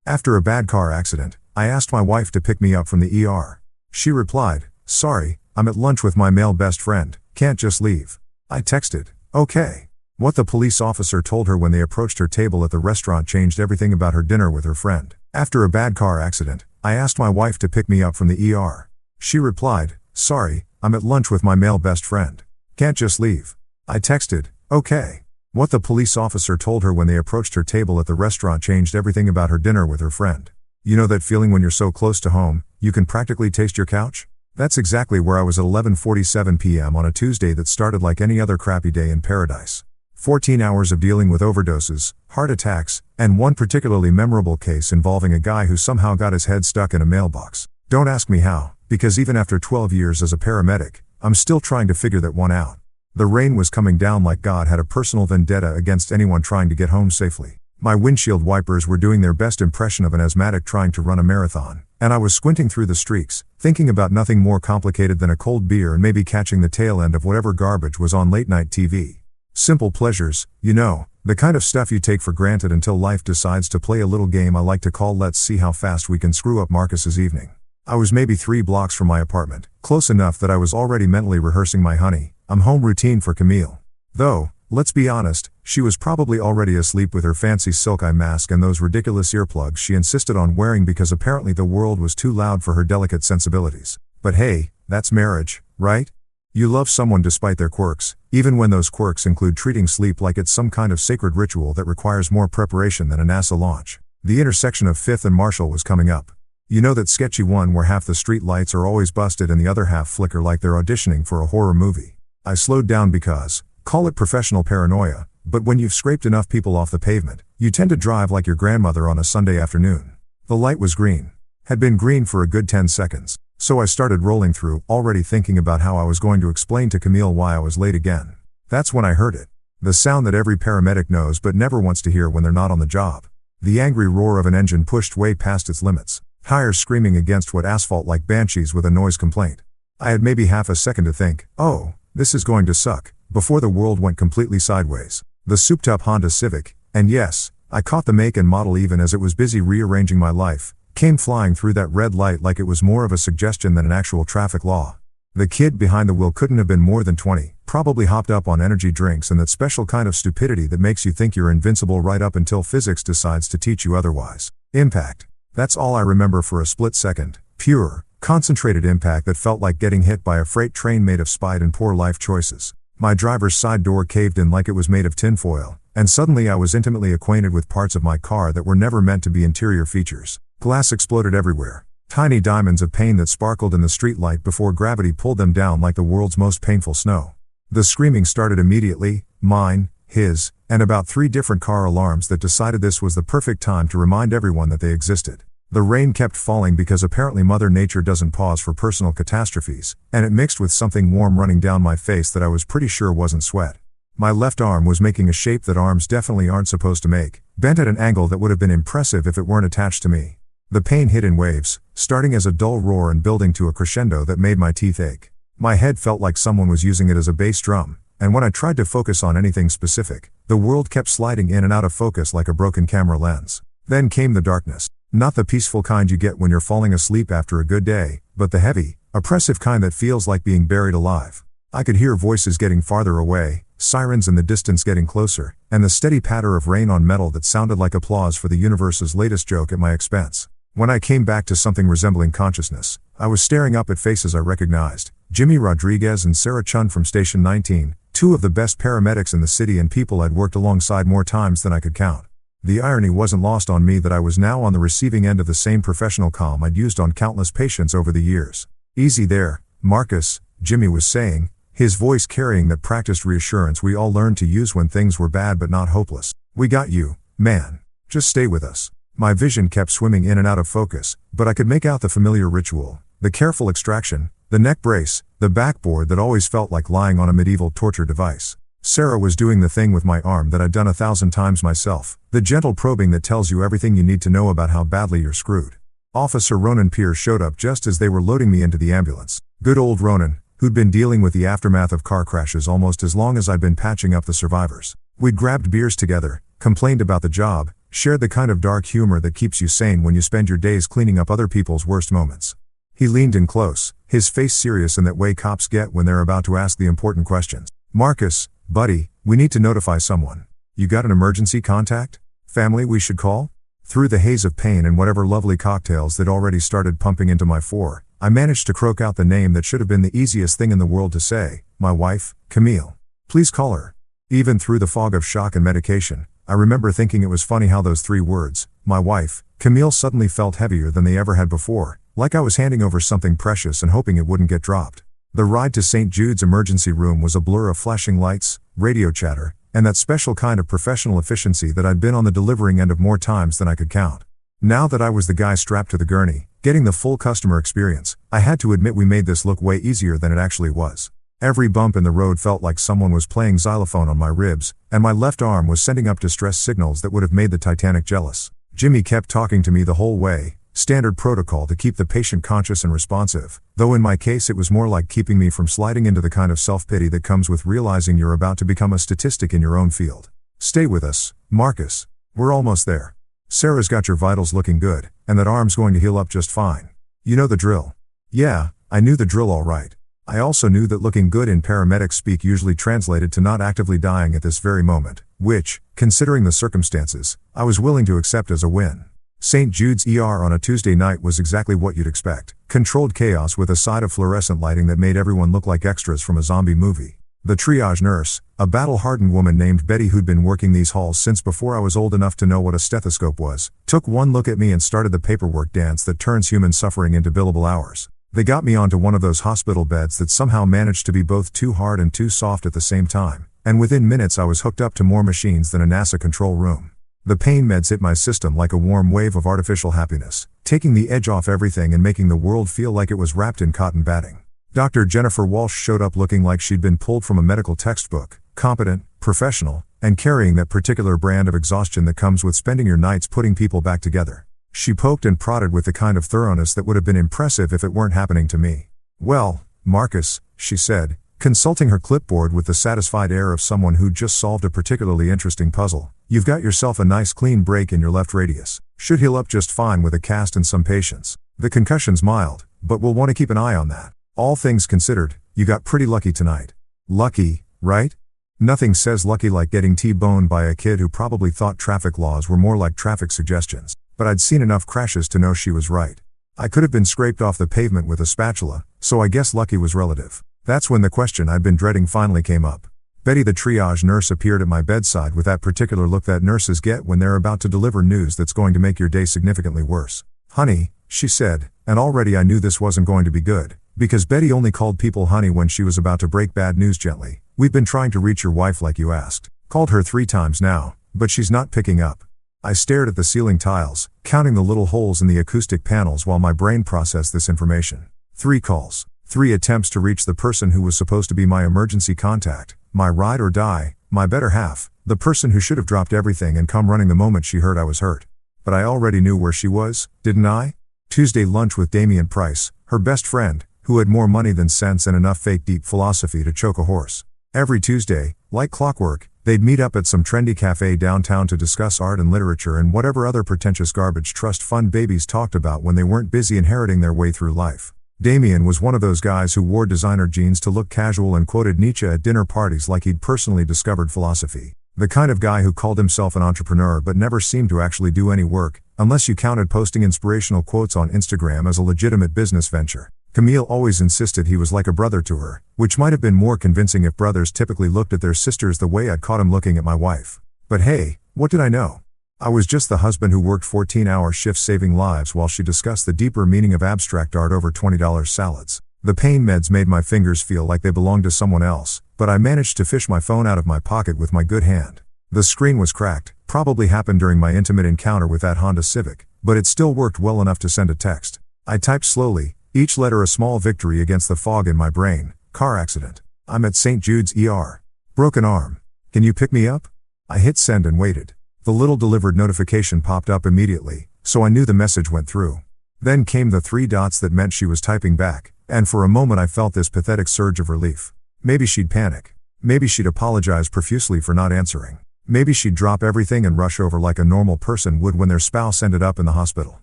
After a bad car accident, I asked my wife to pick me up from the ER. She replied, "Sorry, I'm at lunch with my male best friend, can't just leave." I texted, "Okay." What the police officer told her when they approached her table at the restaurant changed everything about her dinner with her friend. After a bad car accident, I asked my wife to pick me up from the ER. She replied, "Sorry, I'm at lunch with my male best friend. Can't just leave." I texted, "Okay." What the police officer told her when they approached her table at the restaurant changed everything about her dinner with her friend. You know that feeling when you're so close to home, you can practically taste your couch? That's exactly where I was at 11:47 p.m. on a Tuesday that started like any other crappy day in paradise. 14 hours of dealing with overdoses, heart attacks, and one particularly memorable case involving a guy who somehow got his head stuck in a mailbox. Don't ask me how, because even after 12 years as a paramedic, I'm still trying to figure that one out. The rain was coming down like God had a personal vendetta against anyone trying to get home safely. My windshield wipers were doing their best impression of an asthmatic trying to run a marathon, and I was squinting through the streaks, thinking about nothing more complicated than a cold beer and maybe catching the tail end of whatever garbage was on late night TV. Simple pleasures, you know, the kind of stuff you take for granted until life decides to play a little game I like to call "Let's see how fast we can screw up Marcus's evening." I was maybe 3 blocks from my apartment, close enough that I was already mentally rehearsing my "honey, I'm home" routine for Camille. Though, let's be honest, she was probably already asleep with her fancy silk eye mask and those ridiculous earplugs she insisted on wearing because apparently the world was too loud for her delicate sensibilities. But hey, that's marriage, right? You love someone despite their quirks, even when those quirks include treating sleep like it's some kind of sacred ritual that requires more preparation than a NASA launch. The intersection of 5th and Marshall was coming up. You know that sketchy one where half the street lights are always busted and the other half flicker like they're auditioning for a horror movie. I slowed down because, call it professional paranoia, but when you've scraped enough people off the pavement, you tend to drive like your grandmother on a Sunday afternoon. The light was green. Had been green for a good 10 seconds, so I started rolling through, already thinking about how I was going to explain to Camille why I was late again. That's when I heard it. The sound that every paramedic knows but never wants to hear when they're not on the job. The angry roar of an engine pushed way past its limits. Tires screaming against wet asphalt like banshees with a noise complaint. I had maybe half a second to think, "Oh, this is going to suck," before the world went completely sideways. The souped-up Honda Civic, and yes, I caught the make and model even as it was busy rearranging my life, came flying through that red light like it was more of a suggestion than an actual traffic law. The kid behind the wheel couldn't have been more than 20, probably hopped up on energy drinks and that special kind of stupidity that makes you think you're invincible right up until physics decides to teach you otherwise. Impact. That's all I remember for a split second. Pure, concentrated impact that felt like getting hit by a freight train made of spite and poor life choices. My driver's side door caved in like it was made of tinfoil, and suddenly I was intimately acquainted with parts of my car that were never meant to be interior features. Glass exploded everywhere. Tiny diamonds of pain that sparkled in the streetlight before gravity pulled them down like the world's most painful snow. The screaming started immediately, mine, his, and about 3 different car alarms that decided this was the perfect time to remind everyone that they existed. The rain kept falling because apparently Mother Nature doesn't pause for personal catastrophes, and it mixed with something warm running down my face that I was pretty sure wasn't sweat. My left arm was making a shape that arms definitely aren't supposed to make, bent at an angle that would have been impressive if it weren't attached to me. The pain hit in waves, starting as a dull roar and building to a crescendo that made my teeth ache. My head felt like someone was using it as a bass drum, and when I tried to focus on anything specific, the world kept sliding in and out of focus like a broken camera lens. Then came the darkness. Not the peaceful kind you get when you're falling asleep after a good day, but the heavy, oppressive kind that feels like being buried alive. I could hear voices getting farther away, sirens in the distance getting closer, and the steady patter of rain on metal that sounded like applause for the universe's latest joke at my expense. When I came back to something resembling consciousness, I was staring up at faces I recognized. Jimmy Rodriguez and Sarah Chun from Station 19, 2 of the best paramedics in the city and people I'd worked alongside more times than I could count. The irony wasn't lost on me that I was now on the receiving end of the same professional calm I'd used on countless patients over the years. "Easy there, Marcus," Jimmy was saying, his voice carrying that practiced reassurance we all learned to use when things were bad but not hopeless. "We got you, man. Just stay with us." My vision kept swimming in and out of focus, but I could make out the familiar ritual, the careful extraction, the neck brace, the backboard that always felt like lying on a medieval torture device. Sarah was doing the thing with my arm that I'd done 1,000 times myself, the gentle probing that tells you everything you need to know about how badly you're screwed. Officer Ronan Pierce showed up just as they were loading me into the ambulance. Good old Ronan, who'd been dealing with the aftermath of car crashes almost as long as I'd been patching up the survivors. We'd grabbed beers together, complained about the job, shared the kind of dark humor that keeps you sane when you spend your days cleaning up other people's worst moments. He leaned in close, his face serious in that way cops get when they're about to ask the important questions. "Marcus, buddy, we need to notify someone. You got an emergency contact? Family we should call?" Through the haze of pain and whatever lovely cocktails that already started pumping into my fore, I managed to croak out the name that should have been the easiest thing in the world to say, my wife, Camille. "Please call her." Even through the fog of shock and medication, I remember thinking it was funny how those 3 words, my wife, Camille, suddenly felt heavier than they ever had before, like I was handing over something precious and hoping it wouldn't get dropped. The ride to St. Jude's emergency room was a blur of flashing lights, radio chatter, and that special kind of professional efficiency that I'd been on the delivering end of more times than I could count. Now that I was the guy strapped to the gurney, getting the full customer experience, I had to admit we made this look way easier than it actually was. Every bump in the road felt like someone was playing xylophone on my ribs, and my left arm was sending up distress signals that would have made the Titanic jealous. Jimmy kept talking to me the whole way, standard protocol to keep the patient conscious and responsive, though in my case it was more like keeping me from sliding into the kind of self-pity that comes with realizing you're about to become a statistic in your own field. "Stay with us, Marcus. We're almost there. Sarah's got your vitals looking good, and that arm's going to heal up just fine. You know the drill." Yeah, I knew the drill all right. I also knew that looking good in paramedic speak usually translated to not actively dying at this very moment, which, considering the circumstances, I was willing to accept as a win. St. Jude's ER on a Tuesday night was exactly what you'd expect. Controlled chaos with a side of fluorescent lighting that made everyone look like extras from a zombie movie. The triage nurse, a battle-hardened woman named Betty who'd been working these halls since before I was old enough to know what a stethoscope was, took one look at me and started the paperwork dance that turns human suffering into billable hours. They got me onto one of those hospital beds that somehow managed to be both too hard and too soft at the same time, and within minutes I was hooked up to more machines than a NASA control room. The pain meds hit my system like a warm wave of artificial happiness, taking the edge off everything and making the world feel like it was wrapped in cotton batting. Dr. Jennifer Walsh showed up looking like she'd been pulled from a medical textbook, competent, professional, and carrying that particular brand of exhaustion that comes with spending your nights putting people back together. She poked and prodded with the kind of thoroughness that would have been impressive if it weren't happening to me. "Well, Marcus," she said, consulting her clipboard with the satisfied air of someone who'd just solved a particularly interesting puzzle, "you've got yourself a nice clean break in your left radius. Should heal up just fine with a cast and some patience. The concussion's mild, but we'll want to keep an eye on that. All things considered, you got pretty lucky tonight." Lucky, right? Nothing says lucky like getting T-boned by a kid who probably thought traffic laws were more like traffic suggestions, but I'd seen enough crashes to know she was right. I could have been scraped off the pavement with a spatula, so I guess lucky was relative. That's when the question I'd been dreading finally came up. Betty the triage nurse appeared at my bedside with that particular look that nurses get when they're about to deliver news that's going to make your day significantly worse. "Honey," she said, and already I knew this wasn't going to be good, because Betty only called people honey when she was about to break bad news gently. "We've been trying to reach your wife like you asked. Called her 3 times now, but she's not picking up." I stared at the ceiling tiles, counting the little holes in the acoustic panels while my brain processed this information. 3 calls. 3 attempts to reach the person who was supposed to be my emergency contact, my ride or die, my better half, the person who should have dropped everything and come running the moment she heard I was hurt. But I already knew where she was, didn't I? Tuesday lunch with Damian Price, her best friend, who had more money than sense and enough fake deep philosophy to choke a horse. Every Tuesday, like clockwork, they'd meet up at some trendy cafe downtown to discuss art and literature and whatever other pretentious garbage trust fund babies talked about when they weren't busy inheriting their way through life. Damian was one of those guys who wore designer jeans to look casual and quoted Nietzsche at dinner parties like he'd personally discovered philosophy. The kind of guy who called himself an entrepreneur but never seemed to actually do any work, unless you counted posting inspirational quotes on Instagram as a legitimate business venture. Camille always insisted he was like a brother to her, which might have been more convincing if brothers typically looked at their sisters the way I'd caught him looking at my wife. But hey, what did I know? I was just the husband who worked 14-hour shifts saving lives while she discussed the deeper meaning of abstract art over $20 salads. The pain meds made my fingers feel like they belonged to someone else, but I managed to fish my phone out of my pocket with my good hand. The screen was cracked, probably happened during my intimate encounter with that Honda Civic, but it still worked well enough to send a text. I typed slowly, each letter a small victory against the fog in my brain. Car accident. I'm at St. Jude's ER. Broken arm. Can you pick me up? I hit send and waited. The little delivered notification popped up immediately, so I knew the message went through. Then came the 3 dots that meant she was typing back, and for a moment I felt this pathetic surge of relief. Maybe she'd panic. Maybe she'd apologize profusely for not answering. Maybe she'd drop everything and rush over like a normal person would when their spouse ended up in the hospital.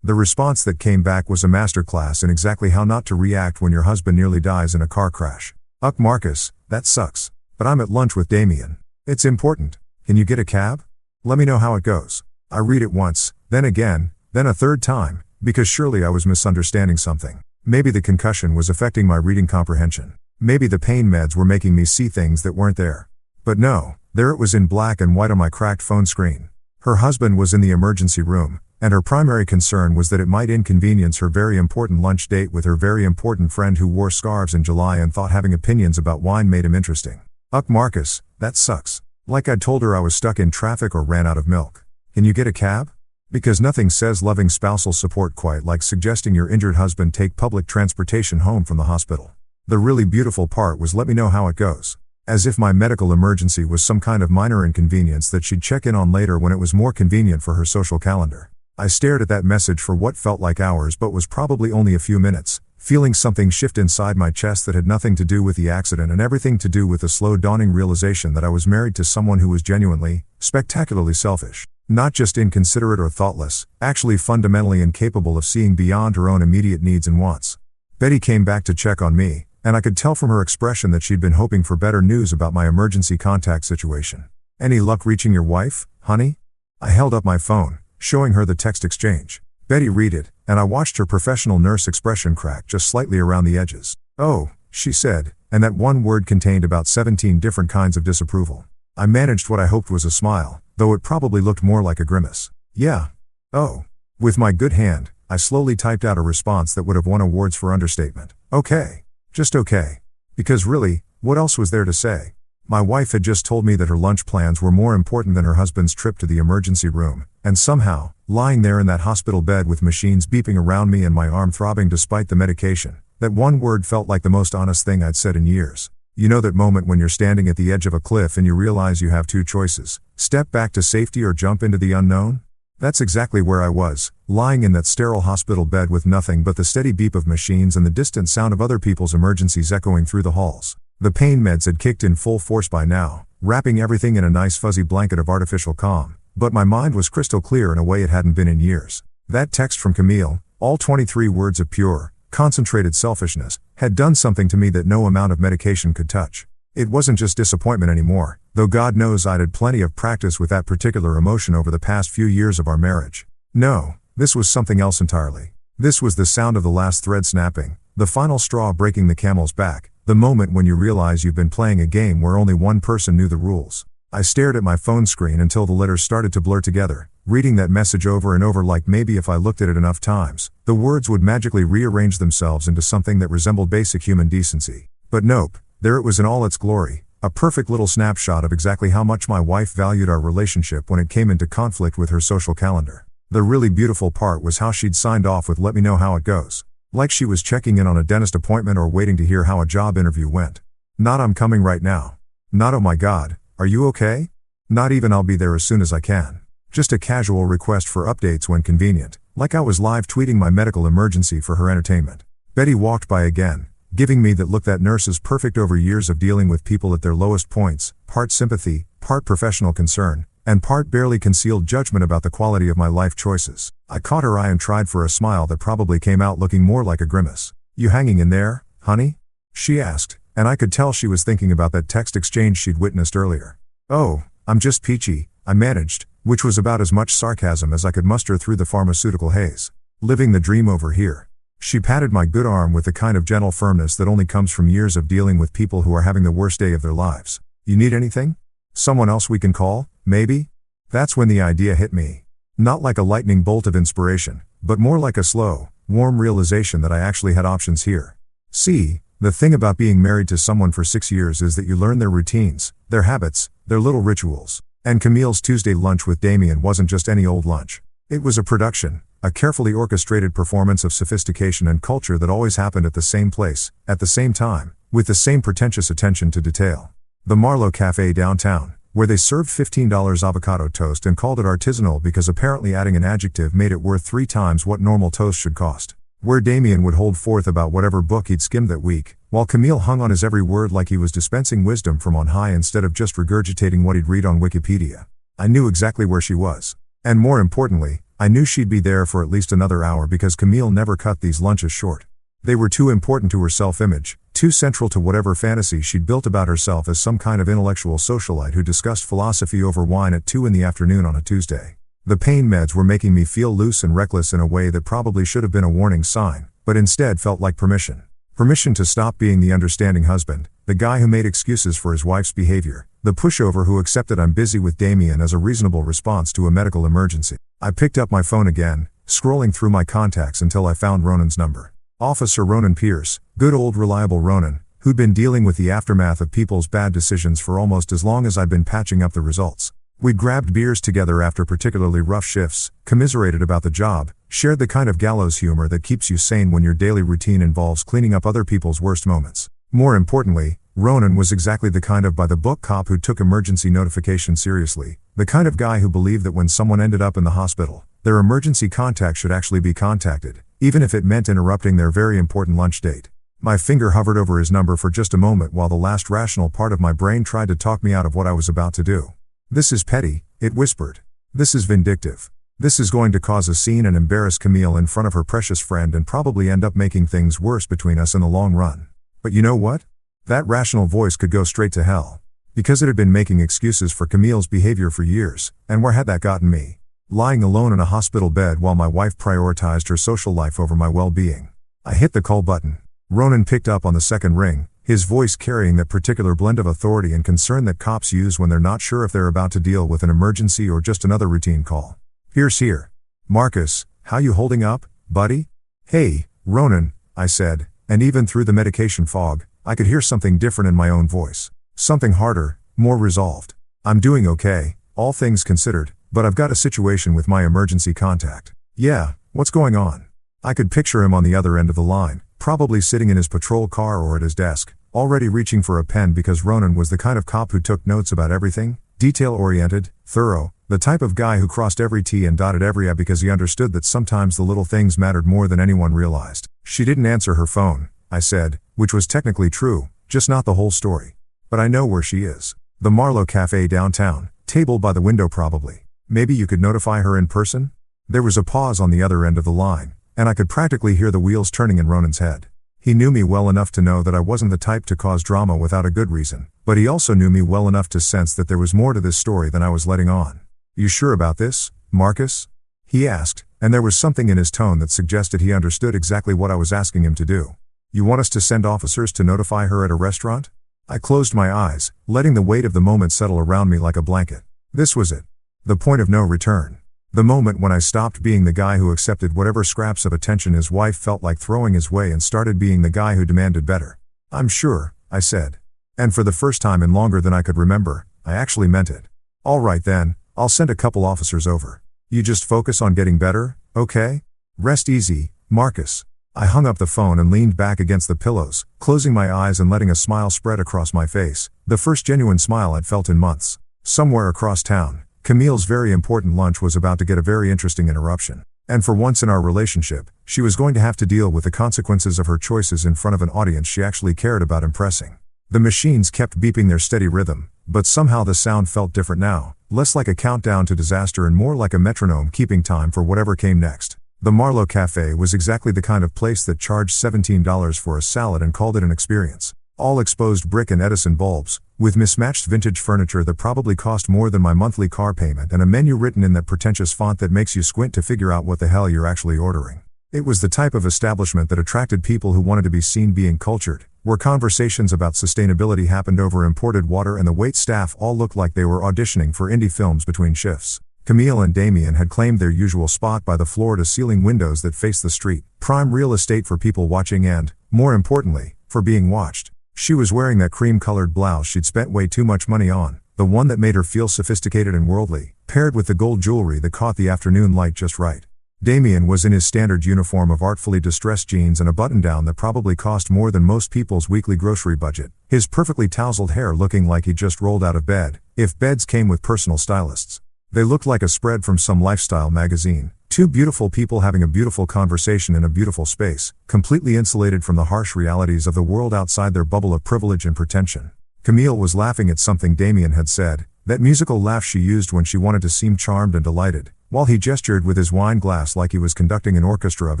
The response that came back was a masterclass in exactly how not to react when your husband nearly dies in a car crash. Uck Marcus, that sucks. But I'm at lunch with Damien. It's important. Can you get a cab? Let me know how it goes. I read it once, then again, then a third time, because surely I was misunderstanding something. Maybe the concussion was affecting my reading comprehension. Maybe the pain meds were making me see things that weren't there. But no, there it was in black and white on my cracked phone screen. Her husband was in the emergency room, and her primary concern was that it might inconvenience her very important lunch date with her very important friend who wore scarves in July and thought having opinions about wine made him interesting. Uck Marcus, that sucks. Like I'd told her I was stuck in traffic or ran out of milk. Can you get a cab? Because nothing says loving spousal support quite like suggesting your injured husband take public transportation home from the hospital. The really beautiful part was let me know how it goes. As if my medical emergency was some kind of minor inconvenience that she'd check in on later when it was more convenient for her social calendar. I stared at that message for what felt like hours but was probably only a few minutes, feeling something shift inside my chest that had nothing to do with the accident and everything to do with the slow dawning realization that I was married to someone who was genuinely, spectacularly selfish. Not just inconsiderate or thoughtless, actually fundamentally incapable of seeing beyond her own immediate needs and wants. Betty came back to check on me, and I could tell from her expression that she'd been hoping for better news about my emergency contact situation. Any luck reaching your wife, honey? I held up my phone, showing her the text exchange. Betty read it, and I watched her professional nurse expression crack just slightly around the edges. Oh, she said, and that one word contained about 17 different kinds of disapproval. I managed what I hoped was a smile, though it probably looked more like a grimace. Yeah. Oh. With my good hand, I slowly typed out a response that would have won awards for understatement. Okay. Just okay. Because really, what else was there to say? My wife had just told me that her lunch plans were more important than her husband's trip to the emergency room, and somehow, lying there in that hospital bed with machines beeping around me and my arm throbbing despite the medication, that one word felt like the most honest thing I'd said in years. You know that moment when you're standing at the edge of a cliff and you realize you have two choices, step back to safety or jump into the unknown? That's exactly where I was, lying in that sterile hospital bed with nothing but the steady beep of machines and the distant sound of other people's emergencies echoing through the halls. The pain meds had kicked in full force by now, wrapping everything in a nice fuzzy blanket of artificial calm, but my mind was crystal clear in a way it hadn't been in years. That text from Camille, all 23 words of pure, concentrated selfishness, had done something to me that no amount of medication could touch. It wasn't just disappointment anymore, though God knows I'd had plenty of practice with that particular emotion over the past few years of our marriage. No, this was something else entirely. This was the sound of the last thread snapping, the final straw breaking the camel's back, the moment when you realize you've been playing a game where only one person knew the rules. I stared at my phone screen until the letters started to blur together, reading that message over and over like maybe if I looked at it enough times, the words would magically rearrange themselves into something that resembled basic human decency. But nope, there it was in all its glory, a perfect little snapshot of exactly how much my wife valued our relationship when it came into conflict with her social calendar. The really beautiful part was how she'd signed off with "let me know how it goes." Like she was checking in on a dentist appointment or waiting to hear how a job interview went. Not "I'm coming right now." Not "oh my god, are you okay?" Not even "I'll be there as soon as I can." Just a casual request for updates when convenient, like I was live tweeting my medical emergency for her entertainment. Betty walked by again, giving me that look that nurse is perfect over years of dealing with people at their lowest points, part sympathy, part professional concern, and part barely concealed judgment about the quality of my life choices. I caught her eye and tried for a smile that probably came out looking more like a grimace. "You hanging in there, honey?" she asked, and I could tell she was thinking about that text exchange she'd witnessed earlier. "Oh, I'm just peachy," I managed, which was about as much sarcasm as I could muster through the pharmaceutical haze. "Living the dream over here." She patted my good arm with the kind of gentle firmness that only comes from years of dealing with people who are having the worst day of their lives. "You need anything? Someone else we can call, maybe?" That's when the idea hit me. Not like a lightning bolt of inspiration, but more like a slow, warm realization that I actually had options here. See, the thing about being married to someone for 6 years is that you learn their routines, their habits, their little rituals. And Camille's Tuesday lunch with Damien wasn't just any old lunch. It was a production, a carefully orchestrated performance of sophistication and culture that always happened at the same place, at the same time, with the same pretentious attention to detail. The Marlowe Cafe downtown, where they served $15 avocado toast and called it artisanal because apparently adding an adjective made it worth 3 times what normal toast should cost. Where Damien would hold forth about whatever book he'd skimmed that week, while Camille hung on his every word like he was dispensing wisdom from on high instead of just regurgitating what he'd read on Wikipedia. I knew exactly where she was. And more importantly, I knew she'd be there for at least another hour because Camille never cut these lunches short. They were too important to her self-image, too central to whatever fantasy she'd built about herself as some kind of intellectual socialite who discussed philosophy over wine at 2 in the afternoon on a Tuesday. The pain meds were making me feel loose and reckless in a way that probably should have been a warning sign, but instead felt like permission. Permission to stop being the understanding husband, the guy who made excuses for his wife's behavior, the pushover who accepted I'm busy with Damien as a reasonable response to a medical emergency. I picked up my phone again, scrolling through my contacts until I found Ronan's number. Officer Ronan Pierce, good old reliable Ronan, who'd been dealing with the aftermath of people's bad decisions for almost as long as I'd been patching up the results. We'd grabbed beers together after particularly rough shifts, commiserated about the job, shared the kind of gallows humor that keeps you sane when your daily routine involves cleaning up other people's worst moments. More importantly, Ronan was exactly the kind of by-the-book cop who took emergency notification seriously, the kind of guy who believed that when someone ended up in the hospital, their emergency contact should actually be contacted, even if it meant interrupting their very important lunch date. My finger hovered over his number for just a moment while the last rational part of my brain tried to talk me out of what I was about to do. This is petty, it whispered. This is vindictive. This is going to cause a scene and embarrass Camille in front of her precious friend and probably end up making things worse between us in the long run. But you know what? That rational voice could go straight to hell. Because it had been making excuses for Camille's behavior for years, and where had that gotten me? Lying alone in a hospital bed while my wife prioritized her social life over my well-being. I hit the call button. Ronan picked up on the second ring, his voice carrying that particular blend of authority and concern that cops use when they're not sure if they're about to deal with an emergency or just another routine call. Pierce here. Marcus, how you holding up, buddy? Hey, Ronan, I said, and even through the medication fog, I could hear something different in my own voice. Something harder, more resolved. I'm doing okay, all things considered, but I've got a situation with my emergency contact. Yeah, what's going on? I could picture him on the other end of the line, probably sitting in his patrol car or at his desk, already reaching for a pen because Ronan was the kind of cop who took notes about everything, detail-oriented, thorough, the type of guy who crossed every T and dotted every I because he understood that sometimes the little things mattered more than anyone realized. She didn't answer her phone, I said, which was technically true, just not the whole story. But I know where she is. The Marlowe Cafe downtown, table by the window probably. Maybe you could notify her in person? There was a pause on the other end of the line, and I could practically hear the wheels turning in Ronan's head. He knew me well enough to know that I wasn't the type to cause drama without a good reason, but he also knew me well enough to sense that there was more to this story than I was letting on. You sure about this, Marcus? He asked, and there was something in his tone that suggested he understood exactly what I was asking him to do. You want us to send officers to notify her at a restaurant? I closed my eyes, letting the weight of the moment settle around me like a blanket. This was it. The point of no return. The moment when I stopped being the guy who accepted whatever scraps of attention his wife felt like throwing his way and started being the guy who demanded better. I'm sure, I said. And for the first time in longer than I could remember, I actually meant it. All right then, I'll send a couple officers over. You just focus on getting better, okay? Rest easy, Marcus. I hung up the phone and leaned back against the pillows, closing my eyes and letting a smile spread across my face, the first genuine smile I'd felt in months. Somewhere across town, Camille's very important lunch was about to get a very interesting interruption. And for once in our relationship, she was going to have to deal with the consequences of her choices in front of an audience she actually cared about impressing. The machines kept beeping their steady rhythm, but somehow the sound felt different now, less like a countdown to disaster and more like a metronome keeping time for whatever came next. The Marlowe Cafe was exactly the kind of place that charged $17 for a salad and called it an experience. All exposed brick and Edison bulbs, with mismatched vintage furniture that probably cost more than my monthly car payment and a menu written in that pretentious font that makes you squint to figure out what the hell you're actually ordering. It was the type of establishment that attracted people who wanted to be seen being cultured, where conversations about sustainability happened over imported water and the wait staff all looked like they were auditioning for indie films between shifts. Camille and Damien had claimed their usual spot by the floor-to-ceiling windows that faced the street, prime real estate for people watching and, more importantly, for being watched. She was wearing that cream-colored blouse she'd spent way too much money on, the one that made her feel sophisticated and worldly, paired with the gold jewelry that caught the afternoon light just right. Damien was in his standard uniform of artfully distressed jeans and a button-down that probably cost more than most people's weekly grocery budget, his perfectly tousled hair looking like he'd just rolled out of bed, if beds came with personal stylists. They looked like a spread from some lifestyle magazine, Two beautiful people having a beautiful conversation in a beautiful space, completely insulated from the harsh realities of the world outside their bubble of privilege and pretension. Camille was laughing at something Damien had said, that musical laugh she used when she wanted to seem charmed and delighted, while he gestured with his wine glass like he was conducting an orchestra of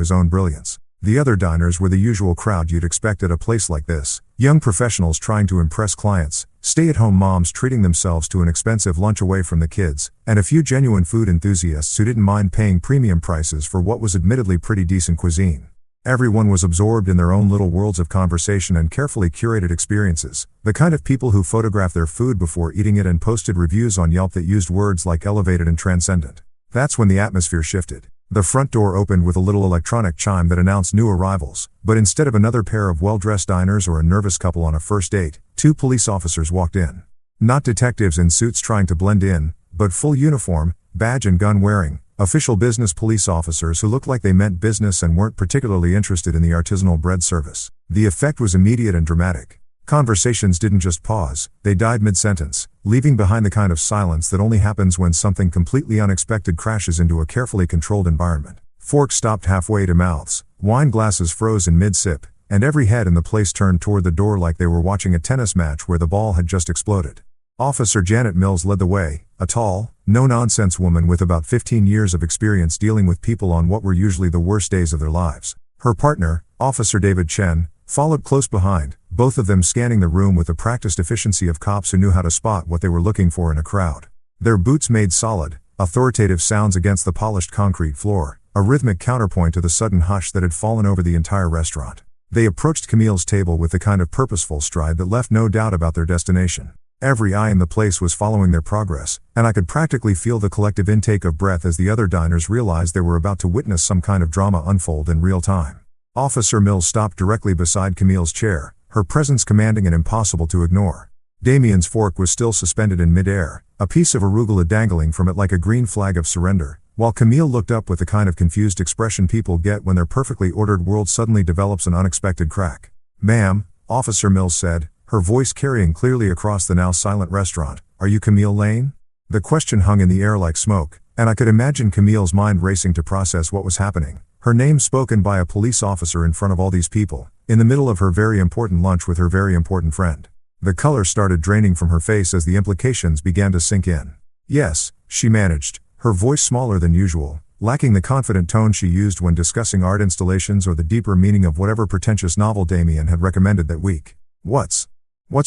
his own brilliance. The other diners were the usual crowd you'd expect at a place like this, young professionals trying to impress clients, stay-at-home moms treating themselves to an expensive lunch away from the kids, and a few genuine food enthusiasts who didn't mind paying premium prices for what was admittedly pretty decent cuisine. Everyone was absorbed in their own little worlds of conversation and carefully curated experiences, the kind of people who photographed their food before eating it and posted reviews on Yelp that used words like elevated and transcendent. That's when the atmosphere shifted. The front door opened with a little electronic chime that announced new arrivals, but instead of another pair of well-dressed diners or a nervous couple on a first date, two police officers walked in. Not detectives in suits trying to blend in, but full uniform, badge and gun wearing, official business police officers who looked like they meant business and weren't particularly interested in the artisanal bread service. The effect was immediate and dramatic. Conversations didn't just pause, they died mid-sentence, leaving behind the kind of silence that only happens when something completely unexpected crashes into a carefully controlled environment. Forks stopped halfway to mouths, wine glasses froze in mid-sip, and every head in the place turned toward the door like they were watching a tennis match where the ball had just exploded. Officer Janet Mills led the way, a tall, no-nonsense woman with about 15 years of experience dealing with people on what were usually the worst days of their lives. Her partner, Officer David Chen, followed close behind, both of them scanning the room with the practiced efficiency of cops who knew how to spot what they were looking for in a crowd. Their boots made solid, authoritative sounds against the polished concrete floor, a rhythmic counterpoint to the sudden hush that had fallen over the entire restaurant. They approached Camille's table with the kind of purposeful stride that left no doubt about their destination. Every eye in the place was following their progress, and I could practically feel the collective intake of breath as the other diners realized they were about to witness some kind of drama unfold in real time. Officer Mills stopped directly beside Camille's chair, her presence commanding and impossible to ignore. Damien's fork was still suspended in mid-air, a piece of arugula dangling from it like a green flag of surrender, while Camille looked up with the kind of confused expression people get when their perfectly ordered world suddenly develops an unexpected crack. "Ma'am," Officer Mills said, her voice carrying clearly across the now silent restaurant, "are you Camille Lane?" The question hung in the air like smoke, and I could imagine Camille's mind racing to process what was happening. Her name spoken by a police officer in front of all these people, in the middle of her very important lunch with her very important friend. The color started draining from her face as the implications began to sink in. "Yes," she managed, her voice smaller than usual, lacking the confident tone she used when discussing art installations or the deeper meaning of whatever pretentious novel Damien had recommended that week. What's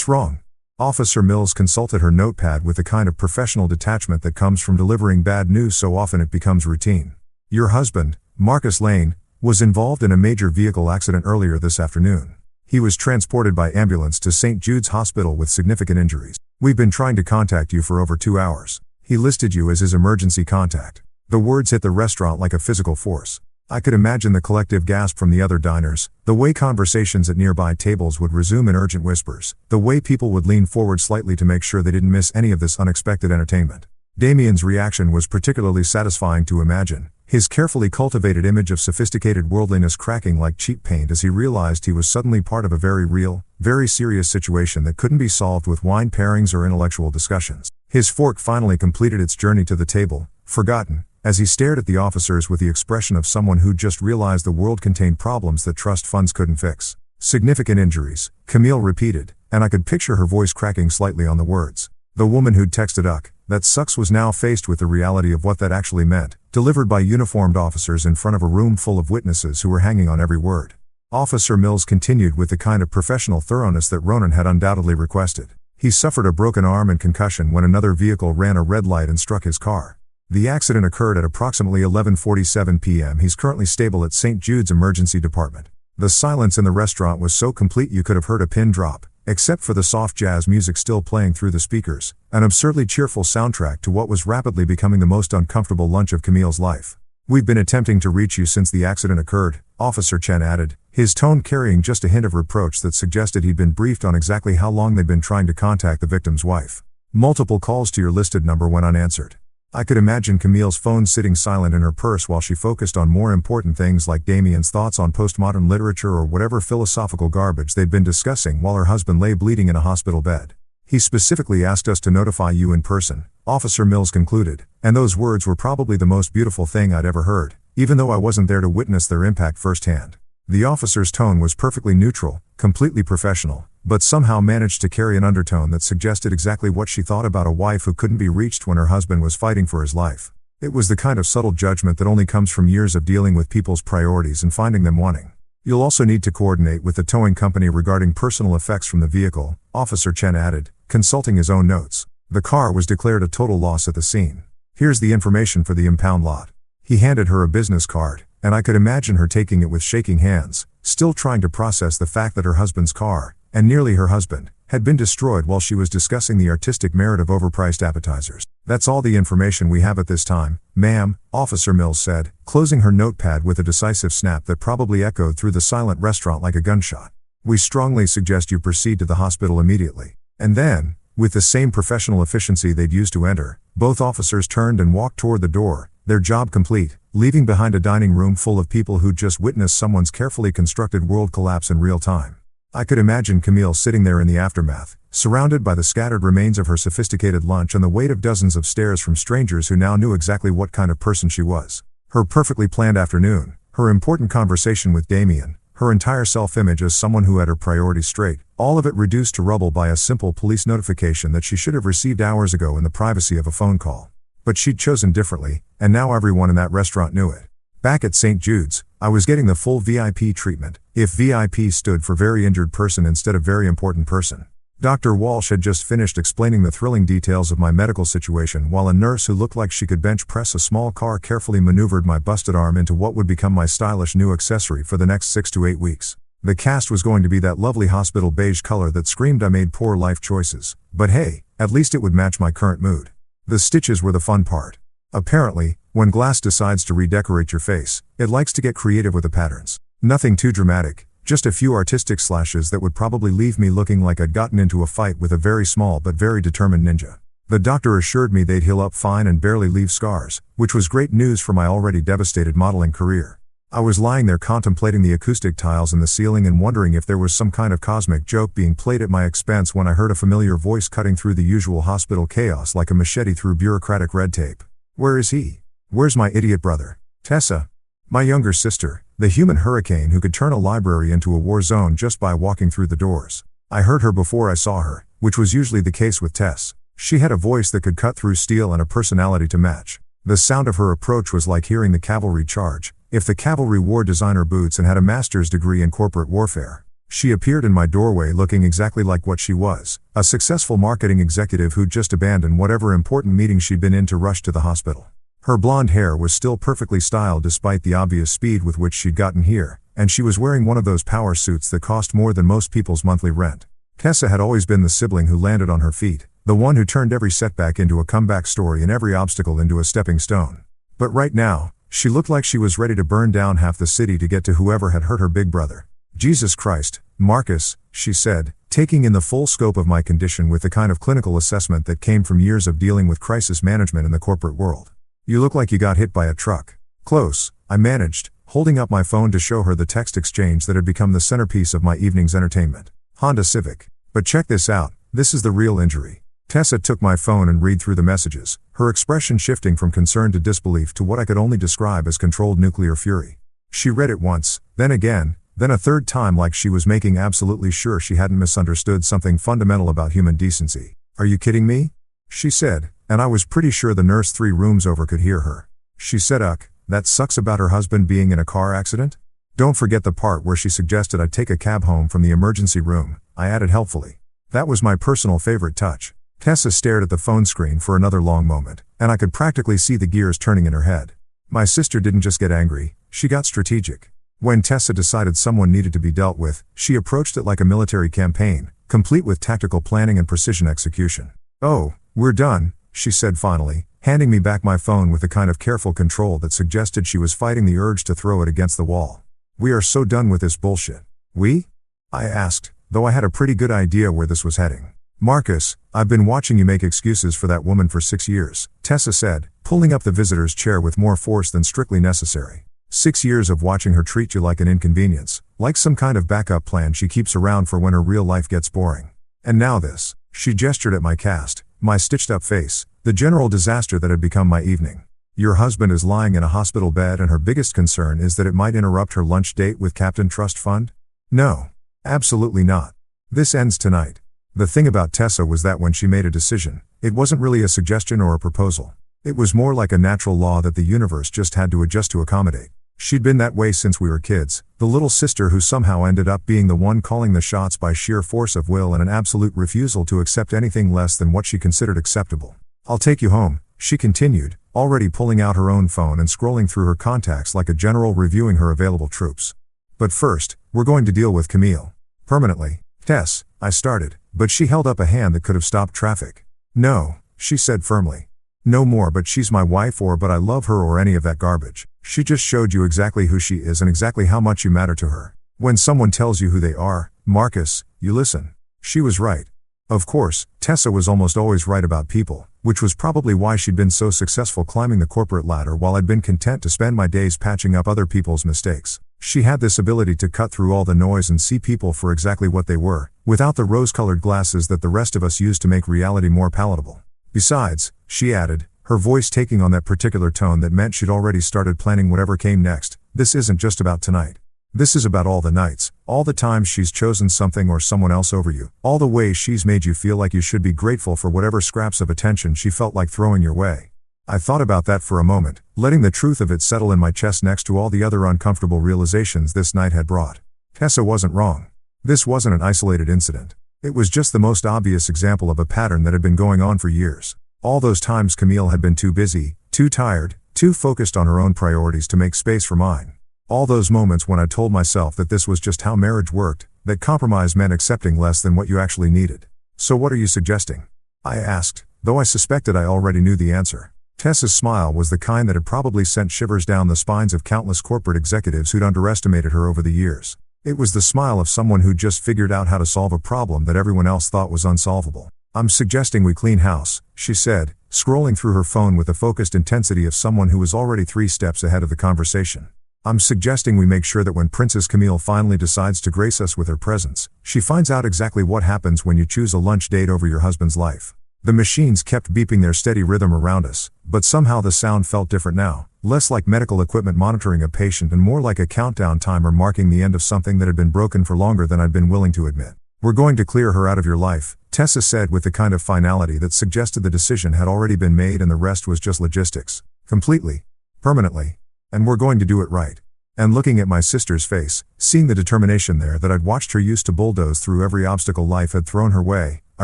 wrong?" Officer Mills consulted her notepad with the kind of professional detachment that comes from delivering bad news so often it becomes routine. "Your husband, Marcus Lane, was involved in a major vehicle accident earlier this afternoon. He was transported by ambulance to St. Jude's Hospital with significant injuries. We've been trying to contact you for over 2 hours. He listed you as his emergency contact." The words hit the restaurant like a physical force. I could imagine the collective gasp from the other diners, the way conversations at nearby tables would resume in urgent whispers, the way people would lean forward slightly to make sure they didn't miss any of this unexpected entertainment. Damien's reaction was particularly satisfying to imagine, his carefully cultivated image of sophisticated worldliness cracking like cheap paint as he realized he was suddenly part of a very real, very serious situation that couldn't be solved with wine pairings or intellectual discussions. His fork finally completed its journey to the table, forgotten, as he stared at the officers with the expression of someone who'd just realized the world contained problems that trust funds couldn't fix. "Significant injuries," Camille repeated, and I could picture her voice cracking slightly on the words. The woman who'd texted "that sucks" was now faced with the reality of what that actually meant, delivered by uniformed officers in front of a room full of witnesses who were hanging on every word. Officer Mills continued with the kind of professional thoroughness that Ronan had undoubtedly requested. "He suffered a broken arm and concussion when another vehicle ran a red light and struck his car. The accident occurred at approximately 11:47 p.m. He's currently stable at St. Jude's Emergency Department." The silence in the restaurant was so complete you could have heard a pin drop, except for the soft jazz music still playing through the speakers, an absurdly cheerful soundtrack to what was rapidly becoming the most uncomfortable lunch of Camille's life. "We've been attempting to reach you since the accident occurred," Officer Chen added, his tone carrying just a hint of reproach that suggested he'd been briefed on exactly how long they'd been trying to contact the victim's wife. "Multiple calls to your listed number went unanswered." I could imagine Camille's phone sitting silent in her purse while she focused on more important things like Damien's thoughts on postmodern literature or whatever philosophical garbage they'd been discussing while her husband lay bleeding in a hospital bed. He specifically asked us to notify you in person, Officer Mills concluded, and those words were probably the most beautiful thing I'd ever heard, even though I wasn't there to witness their impact firsthand. The officer's tone was perfectly neutral, completely professional, but somehow managed to carry an undertone that suggested exactly what she thought about a wife who couldn't be reached when her husband was fighting for his life. It was the kind of subtle judgment that only comes from years of dealing with people's priorities and finding them wanting. You'll also need to coordinate with the towing company regarding personal effects from the vehicle, Officer Chen added, consulting his own notes. The car was declared a total loss at the scene. Here's the information for the impound lot. He handed her a business card, and I could imagine her taking it with shaking hands, still trying to process the fact that her husband's car, and nearly her husband, had been destroyed while she was discussing the artistic merit of overpriced appetizers. That's all the information we have at this time, ma'am, Officer Mills said, closing her notepad with a decisive snap that probably echoed through the silent restaurant like a gunshot. We strongly suggest you proceed to the hospital immediately. And then, with the same professional efficiency they'd used to enter, both officers turned and walked toward the door, their job complete, leaving behind a dining room full of people who'd just witnessed someone's carefully constructed world collapse in real time. I could imagine Camille sitting there in the aftermath, surrounded by the scattered remains of her sophisticated lunch and the weight of dozens of stares from strangers who now knew exactly what kind of person she was. Her perfectly planned afternoon, her important conversation with Damien, her entire self-image as someone who had her priorities straight, all of it reduced to rubble by a simple police notification that she should have received hours ago in the privacy of a phone call. But she'd chosen differently, and now everyone in that restaurant knew it. Back at St. Jude's, I was getting the full VIP treatment, if VIP stood for very injured person instead of very important person. Dr. Walsh had just finished explaining the thrilling details of my medical situation while a nurse who looked like she could bench press a small car carefully maneuvered my busted arm into what would become my stylish new accessory for the next 6 to 8 weeks. The cast was going to be that lovely hospital beige color that screamed I made poor life choices, but hey, at least it would match my current mood. The stitches were the fun part. Apparently, when glass decides to redecorate your face, it likes to get creative with the patterns. Nothing too dramatic, just a few artistic slashes that would probably leave me looking like I'd gotten into a fight with a very small but very determined ninja. The doctor assured me they'd heal up fine and barely leave scars, which was great news for my already devastated modeling career. I was lying there contemplating the acoustic tiles in the ceiling and wondering if there was some kind of cosmic joke being played at my expense when I heard a familiar voice cutting through the usual hospital chaos like a machete through bureaucratic red tape. Where is he? Where's my idiot brother? Tessa. My younger sister, the human hurricane who could turn a library into a war zone just by walking through the doors. I heard her before I saw her, which was usually the case with Tess. She had a voice that could cut through steel and a personality to match. The sound of her approach was like hearing the cavalry charge, if the cavalry wore designer boots and had a master's degree in corporate warfare. She appeared in my doorway looking exactly like what she was, a successful marketing executive who'd just abandoned whatever important meeting she'd been in to rush to the hospital. Her blonde hair was still perfectly styled despite the obvious speed with which she'd gotten here, and she was wearing one of those power suits that cost more than most people's monthly rent. Tessa had always been the sibling who landed on her feet, the one who turned every setback into a comeback story and every obstacle into a stepping stone. But right now, she looked like she was ready to burn down half the city to get to whoever had hurt her big brother. Jesus Christ, Marcus, she said, taking in the full scope of my condition with the kind of clinical assessment that came from years of dealing with crisis management in the corporate world. You look like you got hit by a truck. Close, I managed, holding up my phone to show her the text exchange that had become the centerpiece of my evening's entertainment. Honda Civic. But check this out, this is the real injury. Tessa took my phone and read through the messages, her expression shifting from concern to disbelief to what I could only describe as controlled nuclear fury. She read it once, then again, then a third time like she was making absolutely sure she hadn't misunderstood something fundamental about human decency. Are you kidding me? She said, and I was pretty sure the nurse 3 rooms over could hear her. She said, that sucks about her husband being in a car accident? Don't forget the part where she suggested I take a cab home from the emergency room, I added helpfully. That was my personal favorite touch. Tessa stared at the phone screen for another long moment, and I could practically see the gears turning in her head. My sister didn't just get angry, she got strategic. When Tessa decided someone needed to be dealt with, she approached it like a military campaign, complete with tactical planning and precision execution. Oh, we're done, she said finally, handing me back my phone with the kind of careful control that suggested she was fighting the urge to throw it against the wall. We are so done with this bullshit. We? I asked, though I had a pretty good idea where this was heading. Marcus, I've been watching you make excuses for that woman for 6 years, Tessa said, pulling up the visitor's chair with more force than strictly necessary. 6 years of watching her treat you like an inconvenience, like some kind of backup plan she keeps around for when her real life gets boring. And now this. She gestured at my cast, my stitched-up face, the general disaster that had become my evening. Your husband is lying in a hospital bed and her biggest concern is that it might interrupt her lunch date with Captain Trust Fund? No. Absolutely not. This ends tonight. The thing about Tessa was that when she made a decision, it wasn't really a suggestion or a proposal. It was more like a natural law that the universe just had to adjust to accommodate. She'd been that way since we were kids, the little sister who somehow ended up being the one calling the shots by sheer force of will and an absolute refusal to accept anything less than what she considered acceptable. I'll take you home, she continued, already pulling out her own phone and scrolling through her contacts like a general reviewing her available troops. But first, we're going to deal with Camille. Permanently. Tess, I started, but she held up a hand that could have stopped traffic. No, she said firmly. No more but she's my wife or but I love her or any of that garbage. She just showed you exactly who she is and exactly how much you matter to her. When someone tells you who they are, Marcus, you listen. She was right. Of course, Tessa was almost always right about people, which was probably why she'd been so successful climbing the corporate ladder while I'd been content to spend my days patching up other people's mistakes. She had this ability to cut through all the noise and see people for exactly what they were, without the rose-colored glasses that the rest of us use to make reality more palatable. Besides, she added, her voice taking on that particular tone that meant she'd already started planning whatever came next, this isn't just about tonight. This is about all the nights, all the times she's chosen something or someone else over you, all the ways she's made you feel like you should be grateful for whatever scraps of attention she felt like throwing your way. I thought about that for a moment, letting the truth of it settle in my chest next to all the other uncomfortable realizations this night had brought. Tessa wasn't wrong. This wasn't an isolated incident. It was just the most obvious example of a pattern that had been going on for years. All those times Camille had been too busy, too tired, too focused on her own priorities to make space for mine. All those moments when I told myself that this was just how marriage worked, that compromise meant accepting less than what you actually needed. So what are you suggesting? I asked, though I suspected I already knew the answer. Tessa's smile was the kind that had probably sent shivers down the spines of countless corporate executives who'd underestimated her over the years. It was the smile of someone who'd just figured out how to solve a problem that everyone else thought was unsolvable. I'm suggesting we clean house, she said, scrolling through her phone with the focused intensity of someone who was already 3 steps ahead of the conversation. I'm suggesting we make sure that when Princess Camille finally decides to grace us with her presence, she finds out exactly what happens when you choose a lunch date over your husband's life. The machines kept beeping their steady rhythm around us, but somehow the sound felt different now, less like medical equipment monitoring a patient and more like a countdown timer marking the end of something that had been broken for longer than I'd been willing to admit. We're going to clear her out of your life, Tessa said with the kind of finality that suggested the decision had already been made and the rest was just logistics. Completely. Permanently. And we're going to do it right. And looking at my sister's face, seeing the determination there that I'd watched her used to bulldoze through every obstacle life had thrown her way, I